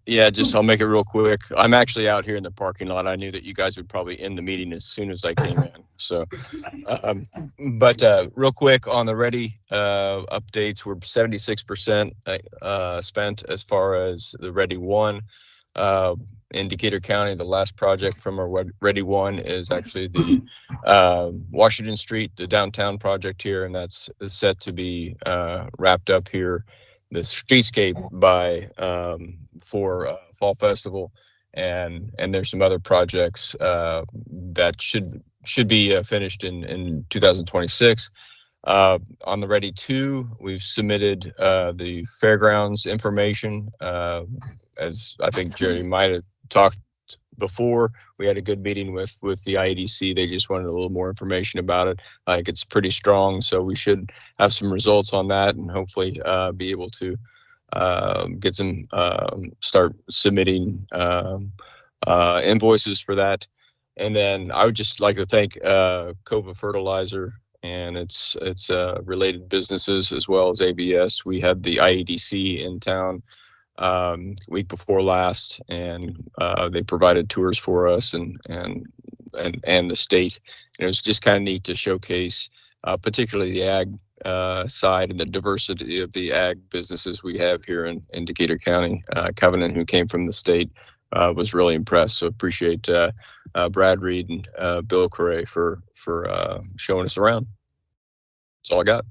Yeah, I'll make it real quick. I'm actually out here in the parking lot. I knew that you guys would probably end the meeting as soon as I came in. So, but real quick on the Ready updates, we're 76% spent as far as the Ready 1. In Decatur County, the last project from our Ready 1 is actually the Washington Street, the downtown project here, and that's set to be wrapped up here, the streetscape by for Fall Festival, and there's some other projects that should be finished in 2026. On the Ready 2, we've submitted the fairgrounds information. As I think Jerry might have talked before, we had a good meeting with the IEDC. They just wanted a little more information about it. I think it's pretty strong, so we should have some results on that and hopefully be able to get some start submitting invoices for that. And then I would just like to thank Cova Fertilizer and its related businesses as well as ABS. We had the IEDC in town week before last, and they provided tours for us and the state. And it was just kind of neat to showcase, particularly the ag side and the diversity of the ag businesses we have here in Decatur County. Covenant, who came from the state, was really impressed. So appreciate Brad Reed and Bill Correa for showing us around. That's all I got.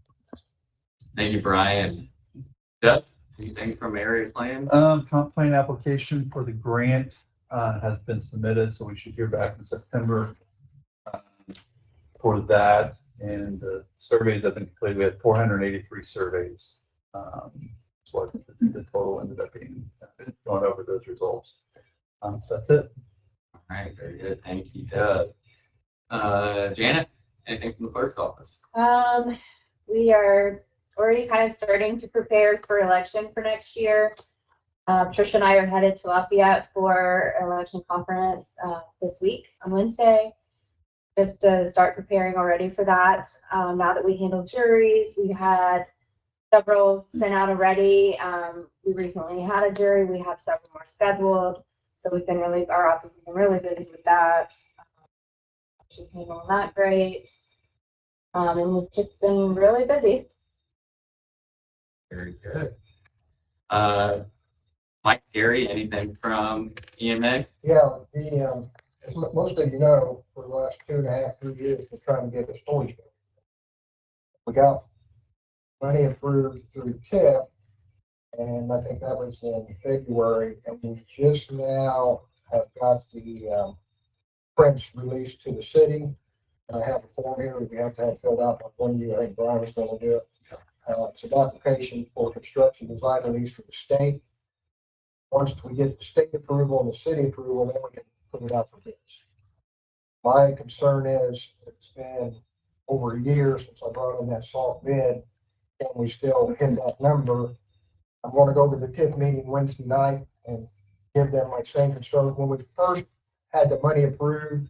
Thank you, Brian. Deb, anything from area plan? Comp plan application for the grant has been submitted, so we should hear back in September for that. And the surveys have been completed. We had 483 surveys. That's what the total ended up being. Going over those results. So that's it. All right, very good. Thank you, Deb. Janet, anything from the clerk's office? We are already kind of starting to prepare for election for next year. Trisha and I are headed to Lafayette for election conference this week on Wednesday, just to start preparing already for that. Now that we handle juries, we had several sent out already. We recently had a jury. We have several more scheduled. So our office has been really busy with that. She's handling that great. And we've just been really busy. Very good. Mike, Gary, anything from EMA? Yeah, as most of you know, for the last 2.5, 3 years, we're trying to get a storage building. We got money approved through TIF, and I think that was in February, and we just now have got the prints released to the city. And I have a form here that we have to have filled out by one year. I think Brian was going to do it. It's an application for construction design release from the state. Once we get the state approval and the city approval, then we can put it out for bids. My concern is, it's been over a year since I brought in that salt bid, and we still hit that number. I'm gonna go to the TIF meeting Wednesday night and give them my same concern. When we first had the money approved,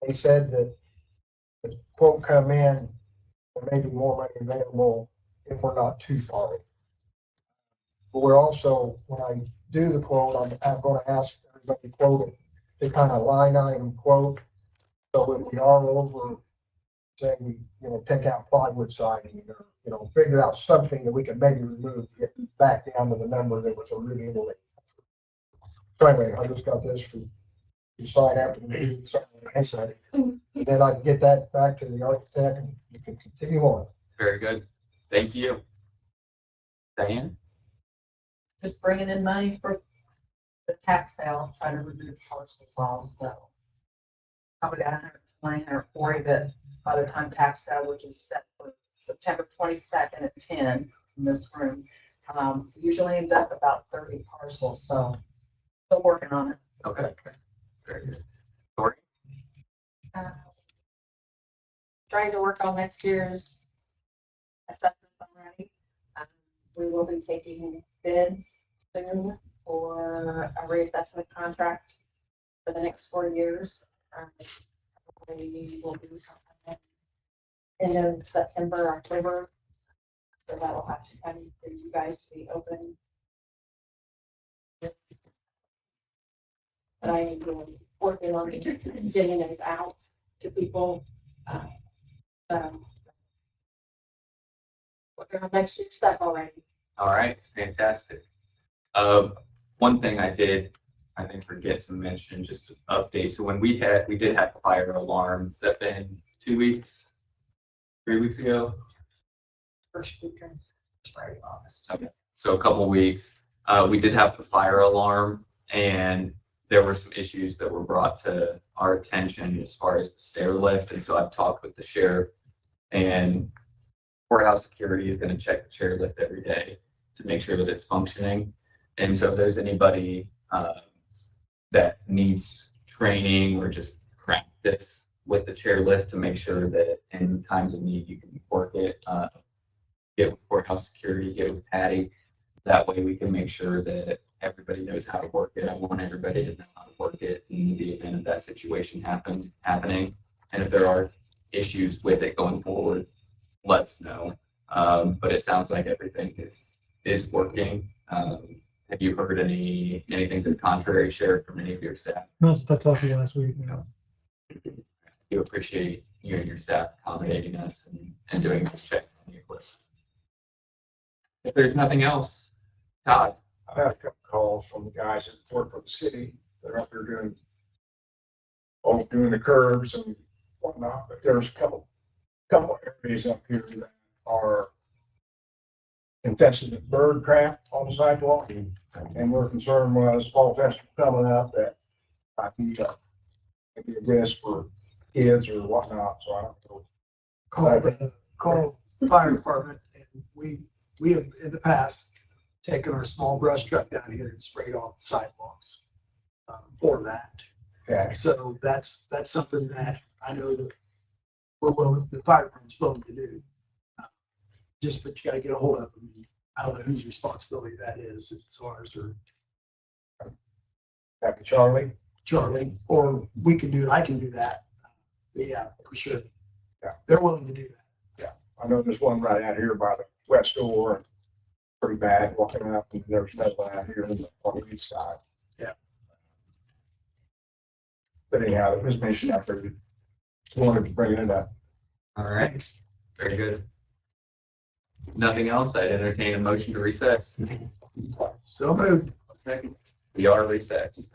they said that the quote come in, there may be more money available if we're not too far. But we're also, when I do the quote, I'm gonna ask everybody to quote it, to kind of line item quote. So if we are over, say, we, take out plywood siding or, figure out something that we can maybe remove, to get back down to the number that was originally. So anyway, I just got this for you sign after the meeting, and then I can get that back to the architect and you can continue on. Very good. Thank you. Diane? Just bringing in money for the tax sale, trying to remove parcels off, so. Probably got 120, 140, but by the time tax sale, which is set for September 22nd at 10 in this room, usually end up about 30 parcels, so still working on it. Okay. Very good. Tori? Trying to work on next year's assessments already. We will be taking bids soon for a reassessment contract for the next 4 years. We will do something in September, October. So that'll have to come for you guys to be open. But I am working on getting those out to people. Working on next year's stuff already. All right, fantastic. One thing I think forget to mention, just to update. So when we did have fire alarms. That been 2 weeks, 3 weeks ago? First weekend, right, August. Okay, so a couple weeks. We did have the fire alarm, and there were some issues that were brought to our attention as far as the stair lift. And so I've talked with the sheriff, and courthouse security is going to check the chair lift every day to make sure that it's functioning. And so if there's anybody that needs training or just practice with the chair lift to make sure that in times of need you can work it, get with courthouse security, get with Patty. That way we can make sure that everybody knows how to work it. I want everybody to know how to work it in the event of that situation happening. And if there are issues with it going forward, let us know. But it sounds like everything is working. Have you heard anything to the contrary, Sheriff, from any of your staff? No, since I talked to you last week. We appreciate you and your staff accommodating us and doing these checks on the equipment. If there's nothing else, Todd. I have a couple calls from the guys that work for the city. They're up there doing the curbs and whatnot, but there's a couple areas up here that are infested with bird crap on the sidewalk. And we're concerned when this fall festival coming up that might be maybe a risk for kids or whatnot, so I don't know. Call the fire department, and we have in the past taken our small brush truck down here and sprayed off the sidewalks for that. Okay. So that's something that I know that the fire department's willing to do. But you gotta get a hold of them. I don't know whose responsibility that is, if it's ours or Back to Charlie. or we can do it, I can do that. But yeah, for sure. Yeah. They're willing to do that. Yeah, I know there's one right out here by the west door, and pretty bad walking up, and there's another one out here on the east side. Yeah. But anyhow, it was mentioned out there, wanted to bring it up. All right, very good. Nothing else, I'd entertain a motion to recess. So moved. We are recessed.